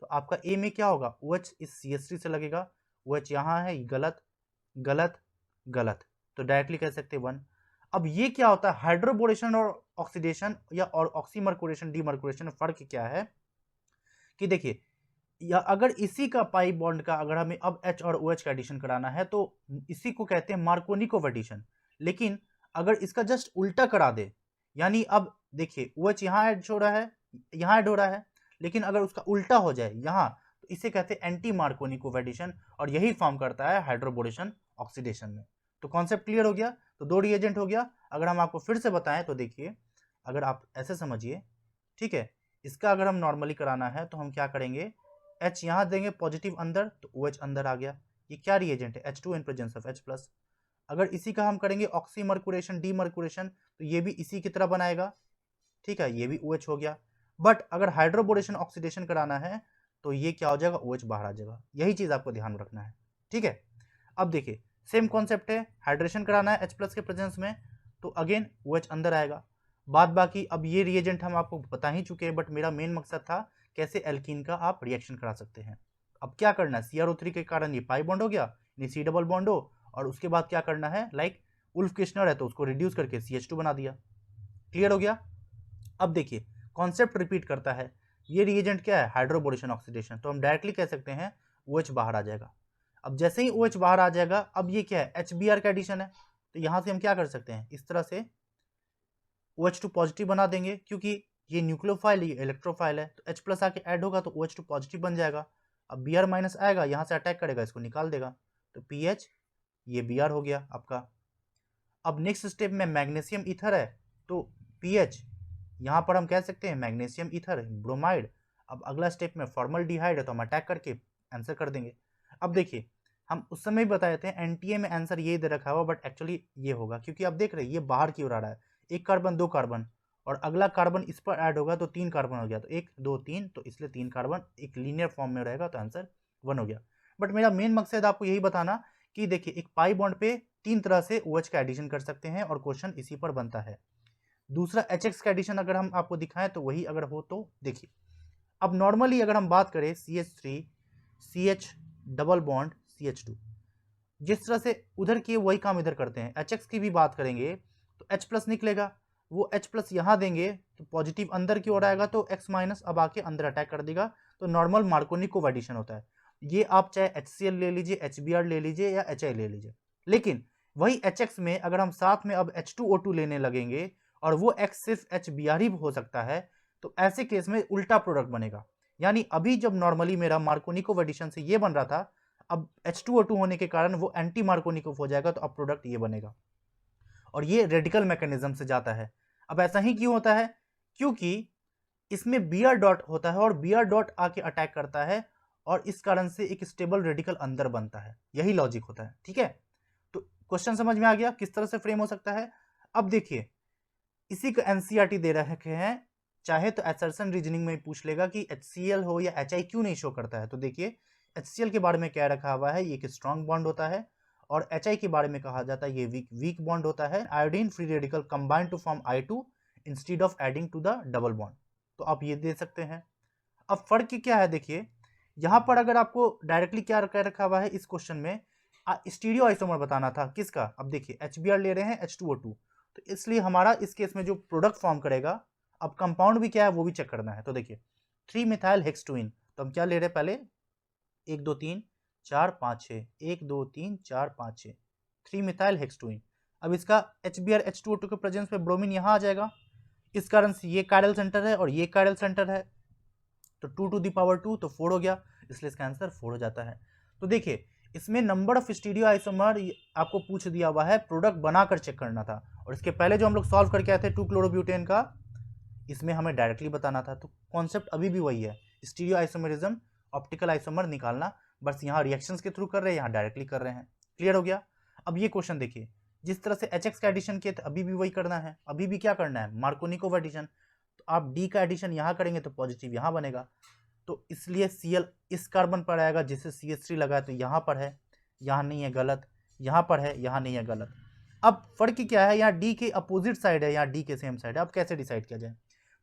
तो आपका ए में क्या होगा, OH इस CH3 से लगेगा, OH यहाँ है, गलत, गलत, गलत, तो डायरेक्टली कह सकते हैं 1। अब ये क्या होता है, हाइड्रोबोरेशन और ऑक्सीडेशन या और ऑक्सीमर्कुरेशन डीमर्कुरेशन में फर्क क्या है कि देखिए, या अगर इसी का पाई बॉन्ड का अगर हमें अब H और OH का एडिशन कराना है तो इसी को कहते हैं मार्कोनिकोव एडिशन। लेकिन अगर इसका जस्ट उल्टा करा दे, यानी अब देखिए OH यहाँ ऐड हो रहा है, यहाँ ऐड हो रहा है, लेकिन अगर उसका उल्टा हो जाए यहाँ, तो इसे कहते हैं एंटी मार्कोनिकोव एडिशन, और यही फॉर्म करता है हाइड्रोबोरेशन ऑक्सीडेशन में। तो कॉन्सेप्ट क्लियर हो गया। तो 2 रिएजेंट हो गया। अगर हम आपको फिर से बताएं तो देखिए, अगर आप ऐसे समझिए, ठीक है, इसका अगर हम नॉर्मली कराना है तो हम क्या करेंगे, H यहाँ देंगे पॉजिटिव अंदर, तो OH अंदर आ गया। ये क्या रिएजेंट है, H2 in presence of H+। अगर इसी का हम करेंगे ऑक्सीमर्कुरेशन डीमर्कुरेशन, तो ये भी इसी की तरह बनाएगा, ठीक है, ये भी OH हो गया। बट अगर हाइड्रोबोरेशन ऑक्सीडेशन कराना है तो ये क्या हो जाएगा, OH बाहर आ जाएगा। यही चीज आपको ध्यान रखना है, ठीक है। अब देखिए सेम कॉन्सेप्ट है, हाइड्रेशन कराना है H+ के प्रेजेंस में, तो अगेन OH अंदर आएगा। बाद बाकी अब ये रिएजेंट हम आपको बता ही चुके हैं, बट मेरा मेन मकसद था कैसे एल्कीन का आप रिएक्शन करा सकते हैं। अब क्या करना है, CrO3 के कारण ये पाई बॉन्ड हो गया, यानी C डबल बॉन्ड हो, और उसके बाद क्या करना है, लाइक उल्फ किश्नर है तो उसको रिड्यूस करके CH2 बना दिया। क्लियर हो गया। अब देखिए कॉन्सेप्ट रिपीट करता है, ये रिएजेंट क्या है, हाइड्रोबोरेशन ऑक्सीडेशन, तो हम डायरेक्टली कह सकते हैं OH बाहर आ जाएगा। अब जैसे ही OH बाहर आ जाएगा, अब ये क्या है, HBr का एडिशन है, तो यहां से हम क्या कर सकते हैं, इस तरह से OH2 पॉजिटिव बना देंगे, क्योंकि ये न्यूक्लियोफाइल, ये इलेक्ट्रोफाइल है, तो H+ आके ऐड होगा तो OH2 पॉजिटिव बन जाएगा। अब Br- आएगा, यहाँ से अटैक करेगा, इसको निकाल देगा, तो PH, ये Br हो गया आपका। अब नेक्स्ट स्टेप में मैग्नीशियम ईथर है, तो PH, यहाँ पर हम कह सकते हैं मैग्नीशियम ईथर ब्रोमाइड। अब अगला स्टेप में फॉर्मल्डिहाइड है, तो हम अटैक करके आंसर कर देंगे। अब देखिए हम उस समय भी बताए थे NTA में आंसर ये दे रखा हुआ, बट एक्चुअली ये होगा, क्योंकि आप देख रहे हैं ये बाहर की ओर आ रहा है, 1 कार्बन 2 कार्बन, और अगला कार्बन इस पर ऐड होगा तो 3 कार्बन हो गया, तो 1 2 3, तो इसलिए 3 कार्बन एक लीनियर फॉर्म में रहेगा, तो आंसर 1 हो गया। बट मेरा मेन मकसद आपको यही बताना कि देखिए एक पाई बॉन्ड पे 3 तरह से OH का एडिशन कर सकते हैं, और क्वेश्चन इसी पर बनता है। दूसरा HX का एडिशन अगर हम आपको दिखाएं तो वही अगर हो तो देखिए, अब नॉर्मली अगर हम बात करें CH3 CH double bond CH2, जिस तरह से उधर किए वही काम इधर करते हैं। HX की भी बात करेंगे तो H+ निकलेगा, वो H+ यहाँ देंगे तो पॉजिटिव अंदर की ओर आएगा, तो X- अब आके अंदर अटैक कर देगा, तो नॉर्मल मार्कोनिकोव एडिशन होता है। ये आप चाहे HCl ले लीजिए, HBr ले लीजिए, या HI ले लीजिए, लेकिन वही HX में अगर हम साथ में अब H2O2 लेने लगेंगे, और वो X सिर्फ HBr ही हो सकता है, तो ऐसे केस में उल्टा प्रोडक्ट बनेगा। यानी अभी जब नॉर्मली मेरा मार्कोनिकोव एडिशन से ये बन रहा था, अब H2O2 होने के कारण वो एंटी मार्कोनिकोव हो जाएगा, तो अब प्रोडक्ट ये बनेगा, और ये रेडिकल मैकेनिज्म से जाता है। अब ऐसा ही क्यों होता है, क्योंकि इसमें Br डॉट होता है, और Br डॉट आके अटैक करता है, और इस कारण से एक स्टेबल रेडिकल अंदर बनता है। यही लॉजिक होता है, ठीक है। तो क्वेश्चन समझ में आ गया किस तरह से फ्रेम हो सकता है। अब देखिए इसी का NCERT दे रखे हैं, चाहे तो असर्शन रीजनिंग में पूछ लेगा कि HCl हो या HI क्यों नहीं शो करता है। तो देखिए HCl के बारे में क्या रखा हुआ है, ये एक स्ट्रॉन्ग बॉन्ड होता है, और HI के बारे में कहा जाता है ये वीक बॉन्ड होता है। Iodine free radical combine to form I2 instead of adding to the double bond, तो आप ये दे सकते हैं। अब फर्क क्या है, देखिए यहाँ पर अगर आपको डायरेक्टली क्या कह रखा हुआ है इस क्वेश्चन में, स्टीरियो आइसोमर बताना था किसका। अब देखिए HBr ले रहे हैं H2O2, तो इसलिए हमारा इस केस में जो प्रोडक्ट फॉर्म करेगा, अब कंपाउंड भी क्या है वो भी चेक करना है। तो देखिए 3 मिथाइल हेक्सटोइन, तो हम क्या ले रहे हैं पहले, 1 2 3 4 5 6, 1 2 3 4 5 6, 3 मिथाइल हेक्सटोइन। अब इसका HBr H2O2 के प्रेजेंस में ब्रोमीन यहाँ आ जाएगा, इस कारण से ये कायरल सेंटर है और ये कायरल सेंटर है, तो 2 टू द पावर 2, तो 4 हो गया, इसलिए इसका आंसर 4 हो जाता है। तो देखिए इसमें नंबर ऑफ स्टीरियो आइसोमर आपको पूछ दिया हुआ है, प्रोडक्ट बनाकर चेक करना था, और इसके पहले जो हम लोग सॉल्व करके आए थे 2 क्लोरोब्यूटेन का, इसमें हमें डायरेक्टली बताना था। तो कॉन्सेप्ट अभी भी वही है, स्टीरियो आइसोमरिज्म, ऑप्टिकल आइसोमर निकालना, बस यहाँ रिएक्शंस के थ्रू कर रहे हैं, यहाँ डायरेक्टली कर रहे हैं। क्लियर हो गया। अब ये क्वेश्चन देखिए, जिस तरह से HX का एडिशन किए थे अभी भी वही करना है, अभी भी क्या करना है, मार्कोनिकोव एडिशन, तो आप D का एडिशन यहाँ करेंगे तो पॉजिटिव यहाँ बनेगा, तो इसलिए Cl इस कार्बन पर आएगा, जिससे CH3 लगा है, तो यहाँ पर है, यहाँ नहीं है, गलत, यहाँ पर है, यहाँ नहीं है, गलत। अब फर्क क्या है, यहाँ D के अपोजिट साइड है, यहाँ D के सेम साइड है, अब कैसे डिसाइड किया जाए।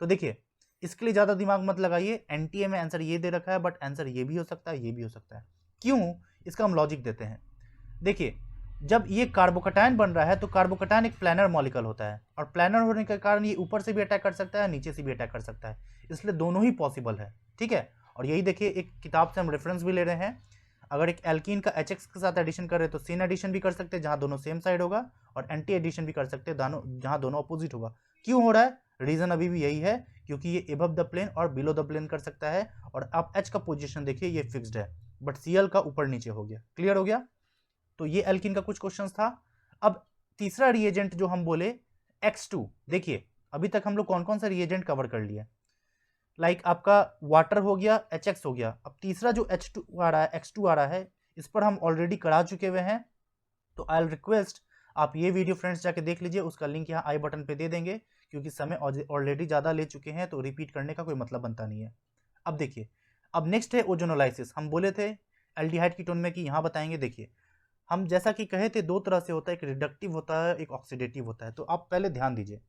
तो देखिए इसके लिए ज़्यादा दिमाग मत लगाइए, NTA में आंसर ये दे रखा है, बट आंसर ये भी हो सकता है, ये भी हो सकता है। क्यों, इसका हम लॉजिक देते हैं। देखिए जब ये कार्बोकटायन बन रहा है तो कार्बोकटायन एक प्लानर मॉलिक्यूल होता है, और प्लानर होने के कारण ये ऊपर से भी अटैक कर सकता है, नीचे से भी अटैक कर सकता है, इसलिए दोनों ही पॉसिबल है। ठीक है, और यही देखिए एक किताब से हम रेफरेंस भी ले रहे हैं। अगर एक एल्कीन का HX के साथ एडिशन कर रहे हैं तो सिन एडिशन भी कर सकते हैं जहां दोनों सेम साइड होगा, और एंटी एडिशन भी कर सकते हैं जहां दोनों अपोजिट होगा। क्यों हो रहा है? रीजन अभी भी यही है, क्योंकि ये एबव द प्लेन और बिलो द प्लेन कर सकता है, और आप H का पोजिशन देखिए ये फिक्स्ड है, बट Cl का ऊपर नीचे हो गया। क्लियर हो गया? तो ये एल्किन का कुछ क्वेश्चंस था। अब तीसरा रिएजेंट जो हम बोले X2, देखिए अभी तक हम लोग कौन कौन सा रिएजेंट कवर कर लिए, लाइक आपका वाटर हो गया, HX हो गया। अब तीसरा जो H2 आ रहा है, X2 आ रहा है, इस पर हम ऑलरेडी करा चुके हुए हैं। तो आई विल रिक्वेस्ट आप ये वीडियो फ्रेंड्स जाके देख लीजिए, उसका लिंक यहाँ आई बटन पे दे देंगे, क्योंकि समय ऑलरेडी ज़्यादा ले चुके हैं तो रिपीट करने का कोई मतलब बनता नहीं है। अब देखिए, अब नेक्स्ट है ओजोनोलाइसिस। हम बोले थे एल्डिहाइड कीटोन में कि यहाँ बताएंगे। देखिए हम जैसा कि कहे थे दो तरह से होता है, एक रिडक्टिव होता है, एक ऑक्सीडेटिव होता है। तो आप पहले ध्यान दीजिए,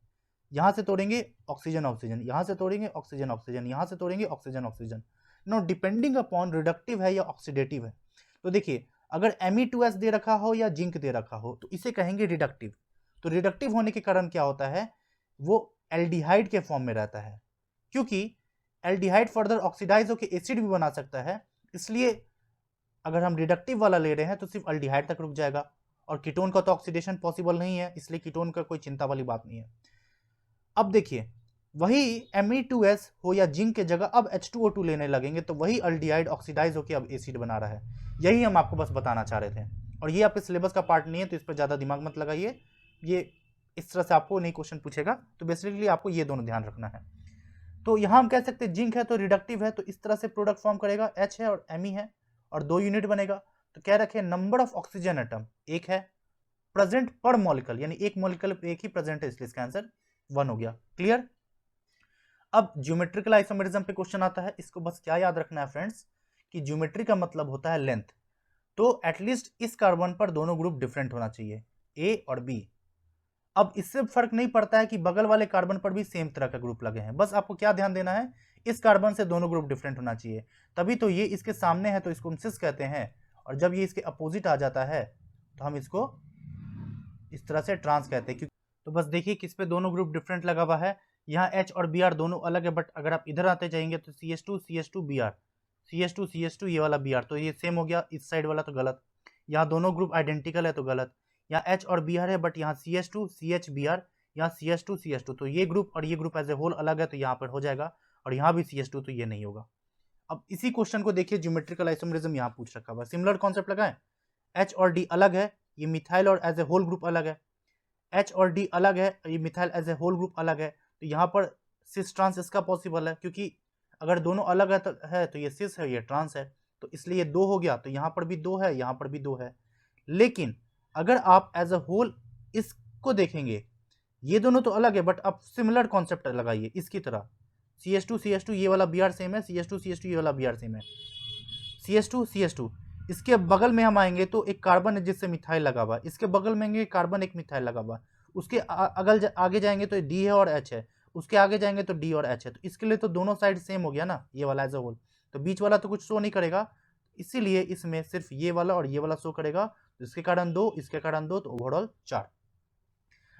यहाँ से तोड़ेंगे ऑक्सीजन ऑक्सीजन, यहाँ से तोड़ेंगे ऑक्सीजन ऑक्सीजन, यहाँ से तोड़ेंगे oxygen oxygen. Know depending upon reductive है या ऑक्सीडेटिव है। तो देखिए अगर Me2S दे रखा हो या जिंक दे रखा हो तो इसे कहेंगे रिडक्टिव। तो रिडक्टिव होने के कारण क्या होता है, वो एल्डिहाइड के फॉर्म में रहता है, क्योंकि एल्डिहाइड फर्दर ऑक्सीडाइज होकर एसिड भी बना सकता है। इसलिए अगर हम रिडक्टिव वाला ले रहे हैं तो सिर्फ एल्डिहाइड तक रुक जाएगा, और कीटोन का तो ऑक्सीडेशन पॉसिबल नहीं है, इसलिए कीटोन का कोई चिंता वाली बात नहीं है। अब देखिए वही Me2S हो या जिंक के जगह अब H2O2 लेने लगेंगे तो वही एल्डिहाइड ऑक्सीडाइज होकर अब एसिड बना रहा है। यही हम आपको बस बताना चाह रहे थे, और ये आपके सिलेबस का पार्ट नहीं है तो इस पर ज़्यादा दिमाग मत लगाइए, ये इस तरह से आपको नहीं क्वेश्चन पूछेगा। तो बेसिकली आपको ये दोनों ध्यान रखना है। तो यहाँ हम कह सकते हैं जिंक है तो रिडक्टिव है, तो इस तरह से प्रोडक्ट फॉर्म करेगा, H है और Me है, और 2 यूनिट बनेगा। तो कह रखे नंबर ऑफ ऑक्सीजन एटम 1 है, प्रेजेंट पर मॉलिक्यूल यानी एक मॉलिक्यूल पे एक ही प्रेजेंट है, इसलिए इसका आंसर 1 हो गया। क्लियर? अब ज्योमेट्रिकल आइसोमेरिज्म पे क्वेश्चन आता है। इसको बस क्या याद रखना है फ्रेंड्स, कि ज्योमेट्री का मतलब होता है लेंथ। तो एटलीस्ट इस कार्बन पर दोनों ग्रुप डिफरेंट होना चाहिए, A और B। अब इससे फर्क नहीं पड़ता है कि बगल वाले कार्बन पर भी सेम तरह का ग्रुप लगे हैं, बस आपको क्या ध्यान देना है, इस कार्बन से दोनों ग्रुप डिफरेंट होना चाहिए। तभी तो ये इसके सामने है तो इसको हम सिस कहते हैं, और जब ये इसके अपोजिट आ जाता है तो हम इसको इस तरह से ट्रांस कहते हैं। क्योंकि तो बस देखिए किस पे दोनों ग्रुप डिफरेंट लगा हुआ है, यहाँ H और Br दोनों अलग है, बट अगर आप इधर आते जाएंगे तो CH2 CH2 Br, CH2 CH2 ये वाला Br, तो ये सेम हो गया, इस साइड वाला तो गलत। यहाँ दोनों ग्रुप आइडेंटिकल है तो गलत। यहाँ H और Br है, बट यहाँ CH2 CH Br, यहाँ CH2 CH2, तो ये ग्रुप और ये ग्रुप एज ए होल अलग है, तो यहाँ पर हो जाएगा, और यहाँ भी CH2, तो ये नहीं होगा। अब इसी क्वेश्चन को देखिए, ज्योमेट्रिकल आइसोमेरिज्म यहाँ पूछ रखा हुआ, सिमिलर कॉन्सेप्ट लगाएं। H और D अलग है, ये मिथाइल और एज ए होल ग्रुप अलग है। H और D अलग है, ये methyl as a whole group अलग है, तो यहाँ पर सिस ट्रांस इसका पॉसिबल है, क्योंकि अगर दोनों अलग है तो ये सिस है, ये ट्रांस है, तो इसलिए ये 2 हो गया। तो यहाँ पर भी 2 है, यहाँ पर भी 2 है। लेकिन अगर आप एज अ होल इसको देखेंगे, ये दोनों तो अलग है, बट आप सिमिलर कॉन्सेप्ट लगाइए इसकी तरह। CH2 CH2 ये वाला Br सेम है, CH2 CH2 ये वाला Br सेम है, CH2 CH2। इसके बगल में हम आएंगे तो एक कार्बन है जिससे मिथाइल लगा हुआ, इसके बगल में आएंगे कार्बन एक मिथाइल लगा हुआ, उसके आगे जाएंगे तो D है और H है, उसके आगे जाएंगे तो D और H है। तो इसके लिए तो दोनों साइड सेम हो गया ना, ये वाला एज अ होल, तो बीच वाला तो कुछ शो नहीं करेगा, इसीलिए इसमें सिर्फ ये वाला और ये वाला शो करेगा। तो इसके कारण 2, इसके कारण 2, तो ओवरऑल 4।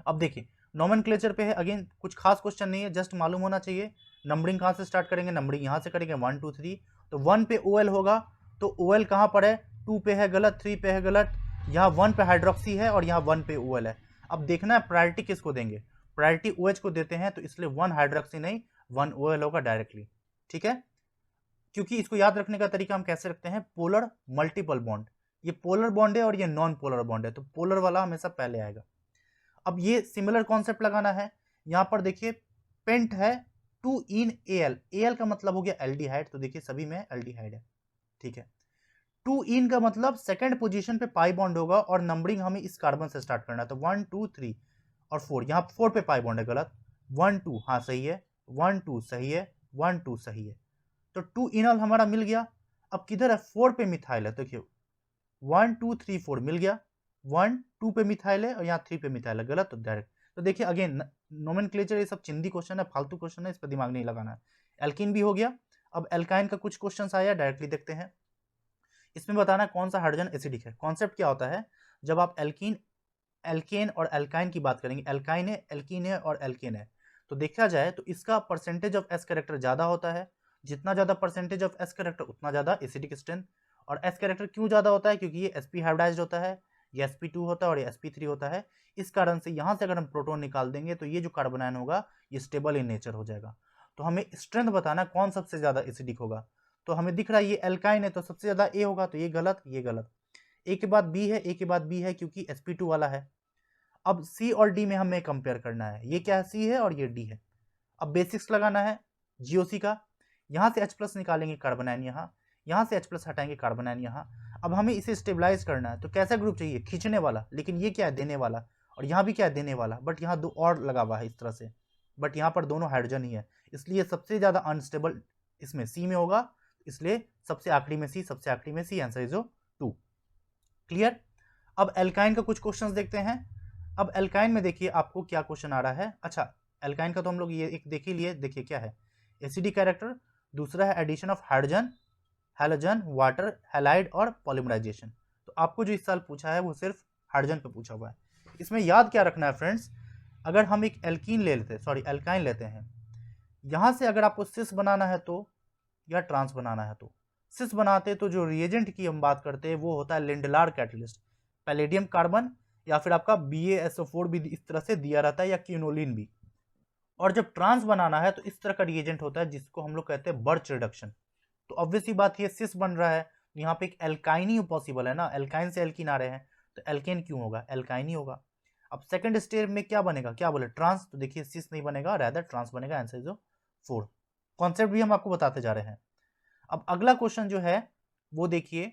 अब देखिए नोमेनक्लेचर पे है, अगेन कुछ खास क्वेश्चन नहीं है, जस्ट मालूम होना चाहिए। नंबरिंग कहाँ से स्टार्ट करेंगे, नंबरिंग यहाँ से करेंगे 1 2 3। तो 1 पे OL होगा, तो OL कहाँ पर है, 2 पे है गलत, 3 पे है गलत, यहाँ 1 पे हाइड्रोक्सी है और यहाँ 1 पे OL है। अब देखना है प्रायोरिटी किसको देंगे, प्रायोरिटी OH को देते हैं, तो इसलिए 1 हाइड्रोक्सी नहीं 1 OL होगा डायरेक्टली। ठीक है, क्योंकि इसको याद रखने का तरीका हम कैसे रखते हैं, पोलर मल्टीपल बॉन्ड, ये पोलर बॉन्ड है और ये नॉन पोलर बॉन्ड है, तो पोलर वाला हमेशा पहले आएगा। अब ये सिमिलर कॉन्सेप्ट लगाना है, यहां पर देखिए पेंट है 2 इन Al, Al का मतलब हो गया एल्डिहाइड, तो देखिए सभी में एल्डिहाइड है। ठीक है, 2 इन का मतलब सेकंड पोजीशन पे पाई बॉन्ड होगा, और नंबरिंग हमें इस कार्बन से स्टार्ट करना है, तो 1 2 3 और 4, यहाँ 4 पे पाई बॉन्ड है गलत, 1 2 हाँ सही है, 1 2 सही है, 1 2 सही है, तो 2 इनॉल हमारा मिल गया। अब किधर है, 4 पे मिथाइल है, तो देखिए 1 2 3 4 मिल गया, 1 2 पे मिथाइल है और यहाँ 3 पे मिथाइल है गलत, तो डायरेक्ट। तो देखिए अगेन नोमेनक्लेचर ये सब चिंदी क्वेश्चन है, फालतू क्वेश्चन है, इस पर दिमाग नहीं लगाना है। एल्कीन भी हो गया। अब एल्काइन का कुछ क्वेश्चन आया, डायरेक्टली देखते हैं। इसमें बताना कौन सा हाइड्रोजन एसिडिक है। कॉन्सेप्ट क्या होता है, जब आप एल्केन और एल्काइन की बात करेंगे, एल्कीन है और एल्केन है, तो देखा जाए तो इसका परसेंटेज ऑफ एस कैरेक्टर ज़्यादा होता है। जितना ज़्यादा परसेंटेज ऑफ एस कैरेक्टर उतना ज़्यादा एसिडिक स्ट्रेंथ। और एस कैरेक्टर क्यों ज़्यादा होता है? क्योंकि ये sp हाइब्रिडाइज्ड होता है, ये sp2 होता है और ये sp3 होता है। इस कारण से यहाँ से अगर हम प्रोटॉन निकाल देंगे तो ये जो कार्बन आयन होगा ये स्टेबल इन नेचर हो जाएगा। तो हमें स्ट्रेंथ बताना कौन सबसे ज़्यादा एसिडिक होगा। तो हमें दिख रहा है ये एल्काइन है तो सबसे ज़्यादा ए होगा, तो ये गलत, ये गलत। ए के बाद बी है, ए के बाद बी है क्योंकि sp2 वाला है। अब सी और डी में हमें कंपेयर करना है, ये क्या है? सी है और ये डी है। अब बेसिक्स लगाना है जीओसी का। यहाँ से H+ निकालेंगे कार्बन आयन, यहाँ से H+ हटाएंगे कार्बन आयन यहाँ। अब हमें इसे स्टेबलाइज करना है, तो कैसा ग्रुप चाहिए? खींचने वाला। लेकिन ये क्या है? देने वाला। और यहाँ भी क्या है? देने वाला। बट यहाँ 2 और लगा हुआ है इस तरह से, बट यहाँ पर दोनों हाइड्रोजन ही है, इसलिए सबसे ज़्यादा अनस्टेबल इसमें सी में होगा। इसलिए सबसे आखिरी में सी, सबसे आखिरी में सी, आंसर इज 2। क्लियर? अब एल्काइन का कुछ क्वेश्चंस देखते हैं। अब एल्काइन में देखिए आपको क्या क्वेश्चन आ रहा है। अच्छा, एल्काइन का तो हम लोग ये एक देख ही लिए। देखिए क्या है? एसिडिक कैरेक्टर, दूसरा है addition of hydrogen, halogen, water, halide और पॉलीमराइजेशन। तो आपको जो इस साल पूछा है वो सिर्फ हाइड्रोजन पे पूछा हुआ है। इसमें याद क्या रखना है फ्रेंड्स, अगर हम एक एल्काइन लेते हैं, यहाँ से अगर आपको सिस बनाना है तो, या ट्रांस बनाना है तो, सिस बनाते तो जो रिएजेंट की हम बात करते हैं वो होता है लिंडलार कैटलिस्ट, पैलेडियम कार्बन, या फिर आपका BaSO4 भी इस तरह से दिया रहता है, या क्यूनोलिन भी। और जब ट्रांस बनाना है तो इस तरह का रिएजेंट होता है जिसको हम लोग कहते हैं बर्च रिडक्शन। तो ऑब्वियसली बात ये सिस बन रहा है, यहाँ पे एक एल्काइन ही पॉसिबल है ना, एल्काइन से एल्कीन आ रहे हैं, तो एल्केन क्यों होगा? एल्काइन ही होगा। अब सेकंड स्टेज में क्या बनेगा? क्या बोले? ट्रांस। तो देखिए सिस नहीं बनेगा, रैदर ट्रांस बनेगा, आंसर इज 4। कॉन्सेप्ट भी हम आपको बताते जा रहे हैं। अब अगला क्वेश्चन जो है वो देखिए,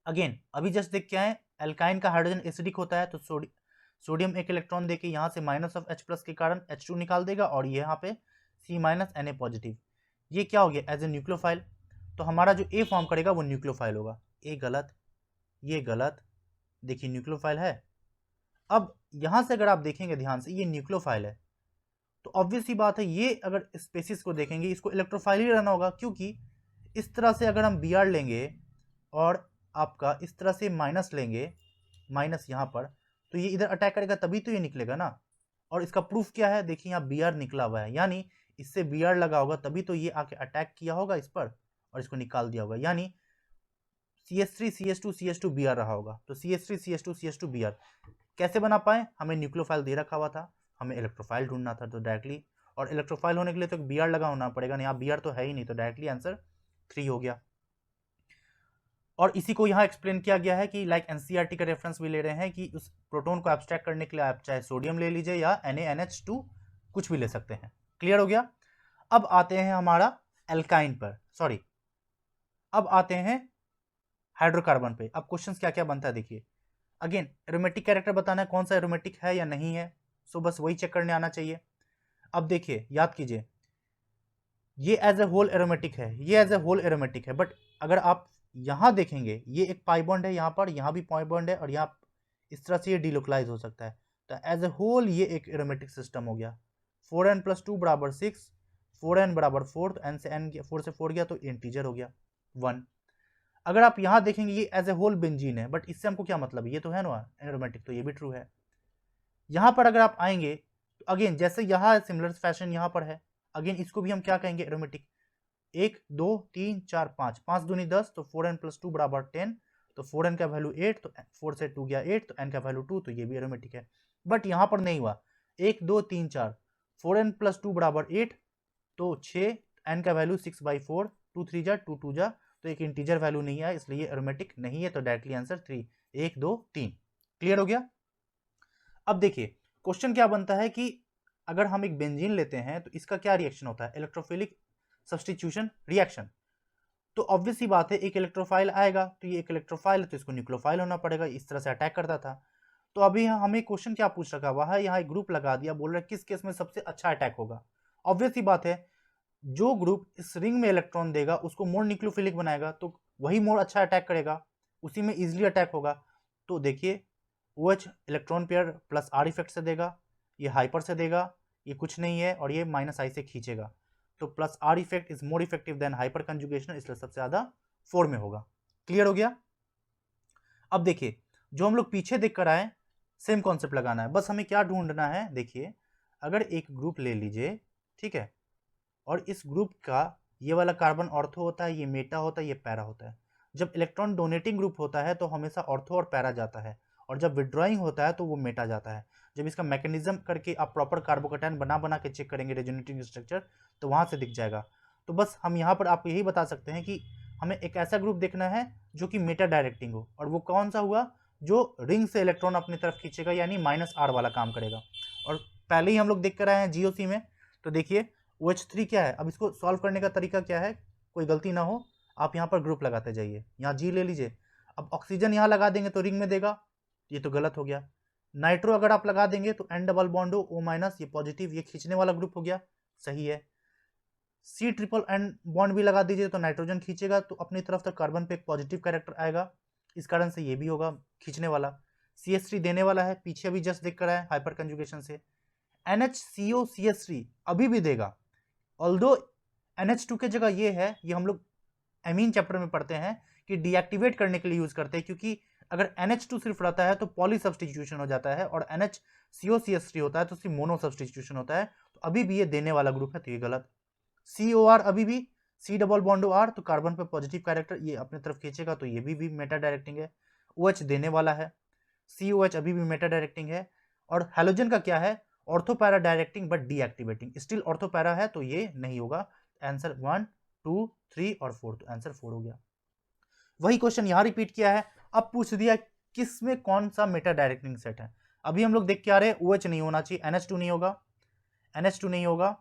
अगेन अभी जस्ट देख के आए, एल्काइन का हाइड्रोजन एसिडिक होता है, तो सोडियम एक इलेक्ट्रॉन देके यहाँ से माइनस ऑफ H+ के कारण H2 निकाल देगा, और ये यहाँ पे C- Na पॉजिटिव। ये क्या हो गया? As a nucleophile. तो हमारा जो ए फॉर्म करेगा वो न्यूक्लियोफाइल होगा। ए गलत, ये गलत। देखिए न्यूक्लियोफाइल है। अब यहाँ से अगर आप देखेंगे ध्यान से, ये न्यूक्लियोफाइल है, तो ऑब्वियस ही बात है ये अगर स्पेसिस को देखेंगे इसको इलेक्ट्रोफाइल ही रहना होगा, क्योंकि इस तरह से अगर हम Br लेंगे और आपका इस तरह से माइनस लेंगे, माइनस यहाँ पर, तो ये इधर अटैक करेगा तभी तो ये निकलेगा ना। और इसका प्रूफ क्या है? देखिए यहाँ Br निकला हुआ है, यानी इससे Br लगा होगा तभी तो ये आके अटैक किया होगा इस पर और इसको निकाल दिया होगा, यानी CH3 CH2 CH2 Br रहा होगा। तो CH3 CH2 CH2 Br कैसे बना पाए? हमें न्यूक्लियोफाइल दे रखा हुआ था, हमें इलेक्ट्रोफाइल ढूंढना था, तो डायरेक्टली, और इलेक्ट्रोफाइल होने के लिए तो Br लगा होना पड़ेगा ना, यहाँ Br तो है ही नहीं, तो डायरेक्टली आंसर 3 हो गया। और इसी को यहाँ एक्सप्लेन किया गया है कि लाइक एनसीईआरटी का रेफरेंस भी ले रहे हैं कि उस प्रोटॉन को एब्स्ट्रैक्ट करने के लिए आप चाहे सोडियम ले लीजिए या NaNH2 कुछ भी ले सकते हैं। क्लियर हो गया? अब आते हैं हमारा एल्काइन पर, सॉरी, अब आते हैं हाइड्रोकार्बन पे। अब क्वेश्चन क्या क्या बनता है देखिए, अगेन एरोमेटिक कैरेक्टर बताना है कौन सा एरोमेटिक है या नहीं है, सो बस वही चेक करने आना चाहिए। अब देखिए याद कीजिए, ये एज ए होल एरोमेटिक है, ये एज ए होल एरोमेटिक है, बट अगर आप यहाँ देखेंगे ये एक पाई बॉन्ड है यहाँ पर, यहाँ भी पाई बॉन्ड है, और यहाँ इस तरह से ये डिलोकलाइज हो सकता है। तो एज ए होल ये एक एरोमेटिक सिस्टम हो गया। 4n + 2 = 6, 4n = 4, तो n से n 4 से 4 गया तो इंटीजर हो गया 1। अगर आप यहाँ देखेंगे ये एज ए होल बेंजीन है, बट इससे हमको क्या मतलब है? ये तो है ना एरोमेटिक, तो ये भी ट्रू है। यहाँ पर अगर आप आएंगे तो अगेन जैसे यहाँ सिमिलर फैशन यहाँ पर है, अगेन इसको भी हम क्या कहेंगे? एरोमेटिक। 1 2 3 4 5, 5 दूनी 10, तो 4n + 2 = 10, तो 4n का वैल्यू 8, तो 4 से 2 गया 8, तो n का वैल्यू 2, तो ये भी एरोमेटिक है। बट यहाँ पर नहीं हुआ, 1 2 3 4, 4n + 2 = 8, तो 6, n का वैल्यू 6/4, 2 3 जा 2 2 जा, तो एक इंटीजर वैल्यू नहीं है, इसलिए एरोमेटिक नहीं है, तो डायरेक्टली आंसर 3, 1 2 3। क्लियर हो गया? अब देखिए क्वेश्चन क्या बनता है कि अगर हम एक बेंजीन लेते हैं तो इसका क्या रिएक्शन होता है? Electrophilic substitution reaction. तो ऑब्वियस ही बात है एक इलेक्ट्रोफाइल आएगा, तो ये एक इलेक्ट्रोफाइल है तो इसको न्यूक्लियोफाइल होना पड़ेगा, इस तरह से अटैक करता था। तो अभी हमें क्वेश्चन क्या पूछ रखा हुआ है, यहाँ एक ग्रुप लगा दिया, बोल रहा है किस केस में सबसे अच्छा अटैक होगा। ऑब्वियस ही बात है जो ग्रुप इस रिंग में इलेक्ट्रॉन देगा उसको मोर न्यूक्लियोफिलिक बनाएगा, तो वही मोर अच्छा अटैक करेगा, उसी में इजिली अटैक होगा। तो देखिए OH electron pair +R effect से देगा, ये हाइपर से देगा, ये कुछ नहीं है, और ये -I से खींचेगा, तो +R effect is more effective than hyperconjugation, इसलिए सबसे ज्यादा 4 में होगा। क्लियर हो गया? अब देखिए जो हम लोग पीछे देख कर आए सेम कॉन्सेप्ट लगाना है। बस हमें क्या ढूंढना है, देखिए अगर एक ग्रुप ले लीजिए, ठीक है, और इस ग्रुप का ये वाला कार्बन ऑर्थो होता है, ये मेटा होता है, ये पैरा होता है। जब इलेक्ट्रॉन डोनेटिंग ग्रुप होता है तो हमेशा ऑर्थो और पैरा जाता है, और जब विड्रॉइंग होता है तो वो मेटा जाता है। जब इसका मैकेनिज्म करके आप प्रॉपर कार्बोकैटायन बना बना के चेक करेंगे रेजोनेटिंग स्ट्रक्चर, तो वहां से दिख जाएगा। तो बस हम यहाँ पर आपको यही बता सकते हैं कि हमें एक ऐसा ग्रुप देखना है जो कि मेटा डायरेक्टिंग हो, और वो कौन सा हुआ, जो रिंग से इलेक्ट्रॉन अपनी तरफ खींचेगा, यानी -R वाला काम करेगा। और पहले ही हम लोग देख कर आए हैं जीओसी में, तो देखिए OH3 क्या है। अब इसको सॉल्व करने का तरीका क्या है, कोई गलती ना हो, आप यहाँ पर ग्रुप लगाते जाइए। यहाँ G ले लीजिए, अब ऑक्सीजन यहाँ लगा देंगे तो रिंग में देगा, ये तो गलत हो गया। नाइट्रो अगर आप लगा देंगे तो N डबल बॉन्ड O-, ये पॉजिटिव, ये खींचने वाला ग्रुप हो गया, सही है। C ट्रिपल N बॉन्ड भी लगा दीजिए तो नाइट्रोजन खींचेगा, तो अपनी तरफ तक कार्बन पे एक पॉजिटिव कैरेक्टर आएगा, इस कारण से ये भी होगा खींचने वाला। CH3 देने वाला है, पीछे अभी जस्ट देख कर आए हाइपर कंजुगेशन से। NHCOCH3 अभी भी देगा, ऑल्दो NH2 के जगह ये है, ये हम लोग एमीन चैप्टर में पढ़ते हैं कि डीएक्टिवेट करने के लिए यूज करते हैं, क्योंकि अगर NH2 सिर्फ रहता है तो पॉली सब्सटीट्यूशन हो जाता है, और NHCOCH3 होता है तो सिर्फ मोनो सब्सटीट्यूशन होता है। तो अभी भी ये देने वाला ग्रुप है, तो ये गलत। COR अभी भी C डबल बॉन्ड R, तो कार्बन पे पॉजिटिव कैरेक्टर ये अपने तरफ खींचेगा, तो ये भी मेटा डायरेक्टिंग है। OH देने वाला है, COH अभी भी मेटा डायरेक्टिंग है। और हैलोजन का क्या है, ortho para directing but deactivating, still ortho para है, तो ये नहीं होगा। आंसर 1, 2, 3 और 4, तो आंसर 4 हो गया। वही क्वेश्चन यहाँ रिपीट किया है, अब पूछ दिया किस में कौन सा मेटा डायरेक्टिंग सेट है। अभी हम लोग देख के आ रहे हैं OH नहीं होना चाहिए, NH2 नहीं होगा, NH2 नहीं होगा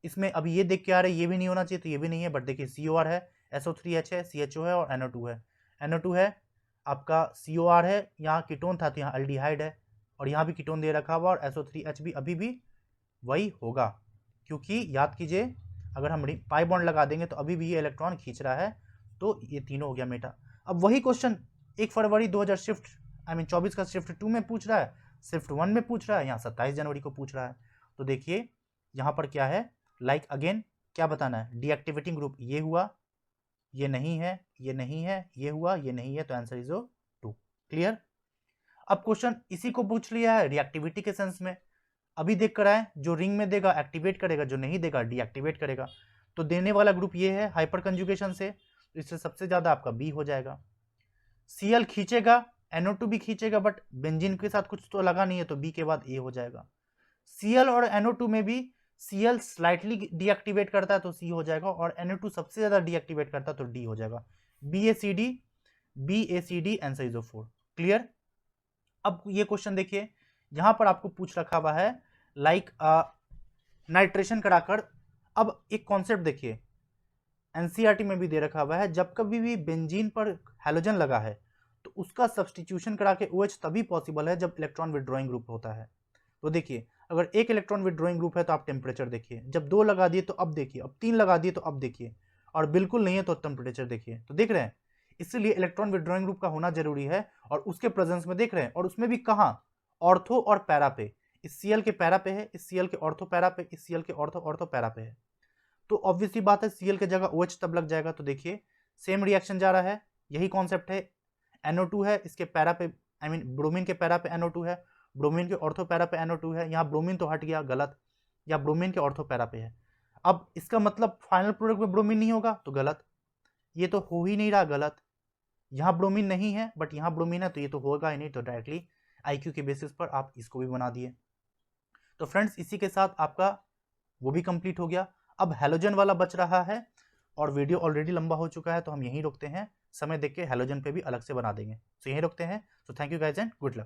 इसमें। अभी ये देख के आ रहे हैं ये भी नहीं होना चाहिए, तो ये भी नहीं है। बट देखिए COR है, SO3H है, CHO है और NO2 है। NO2 है आपका, COR है, यहाँ कीटोन था तो यहाँ अल्डिहाइड है, और यहाँ भी कीटोन दे रखा हुआ, और SO3H भी अभी भी वही होगा, क्योंकि याद कीजिए अगर हम पाई बॉन्ड लगा देंगे तो अभी भी ये इलेक्ट्रॉन खींच रहा है, तो ये तीनों हो गया मेटा। अब वही क्वेश्चन 1 फरवरी 2000 शिफ्ट 24 का शिफ्ट 2 में पूछ रहा है, शिफ्ट 1 में पूछ रहा है, यहाँ 27 जनवरी को पूछ रहा है। तो देखिए यहाँ पर क्या है, लाइक अगेन क्या बताना है, डीएक्टिवेटिंग ग्रुप ये हुआ, ये नहीं है, ये नहीं है, ये हुआ, ये नहीं है, तो आंसर इज 2। क्लियर। अब क्वेश्चन इसी को पूछ लिया है रिएक्टिविटी के सेंस में। अभी देख कर आए, जो रिंग में देगा एक्टिवेट करेगा, जो नहीं देगा डीएक्टिवेट करेगा। तो देने वाला ग्रुप ये है हाइपर कंजुगेशन से, तो इससे सबसे ज्यादा आपका बी हो जाएगा। Cl खींचेगा, NO2 भी खींचेगा, बट बेंजीन के साथ कुछ तो लगा नहीं है, तो बी के बाद ए हो जाएगा। Cl और NO2 में भी Cl स्लाइटली डीएक्टिवेट करता है तो C हो जाएगा, और NO2 सबसे ज्यादा डीएक्टिवेट करता है तो D हो जाएगा। BACD answer is 4। क्लियर। अब ये क्वेश्चन देखिए, यहां पर आपको पूछ रखा हुआ है लाइक नाइट्रेशन कराकर। अब एक कॉन्सेप्ट देखिए, एनसीईआरटी में भी दे रखा हुआ है, जब कभी भी बेंजीन पर हैलोजन लगा है तो उसका सब्सटीट्यूशन करा के OH तभी पॉसिबल है जब इलेक्ट्रॉन विड्रॉइंग ग्रुप होता है। तो देखिए अगर एक इलेक्ट्रॉन विड्रॉइंग ग्रुप है तो आप टेम्परेचर देखिए, जब 2 लगा दिए तो अब देखिए, अब 3 लगा दिए तो अब देखिए, और बिल्कुल नहीं है तो टेम्परेचर देखिए। तो देख रहे हैं, इसलिए इलेक्ट्रॉन विड्रॉइंग ग्रुप का होना जरूरी है, और उसके प्रेजेंस में देख रहे हैं, और उसमें भी कहाँ, ऑर्थो और पैरा पे। इस Cl के पैरा पे है, इस Cl के ऑर्थो पैरा पे, इस Cl के ऑर्थो पैरा पे है, तो ऑब्वियसली बात है Cl के जगह OH तब लग जाएगा। तो देखिए सेम रिएक्शन जा रहा है, यही कॉन्सेप्ट है। NO2 है, इसके पैरा पे ब्रोमीन के पैरा पे NO2 है, ब्रोमीन के ऑर्थो पैरा पे NO2 है, यहाँ ब्रोमीन तो हट गया गलत, या ब्रोमीन के ऑर्थो पैरा पे है। अब इसका मतलब फाइनल प्रोडक्ट में ब्रोमीन नहीं होगा तो गलत, ये तो हो ही नहीं रहा, गलत। यहाँ ब्रोमीन नहीं है बट यहाँ ब्रोमीन है, तो ये तो होगा ही नहीं, तो डायरेक्टली IQ के बेसिस पर आप इसको भी बना दिए। तो फ्रेंड्स इसी के साथ आपका वो भी कंप्लीट हो गया। अब हैलोजन वाला बच रहा है, और वीडियो ऑलरेडी लंबा हो चुका है, तो हम यहीं रुकते हैं, समय देख के हैलोजन पे भी अलग से बना देंगे। तो यहीं रुकते हैं। तो thank you guys and good luck.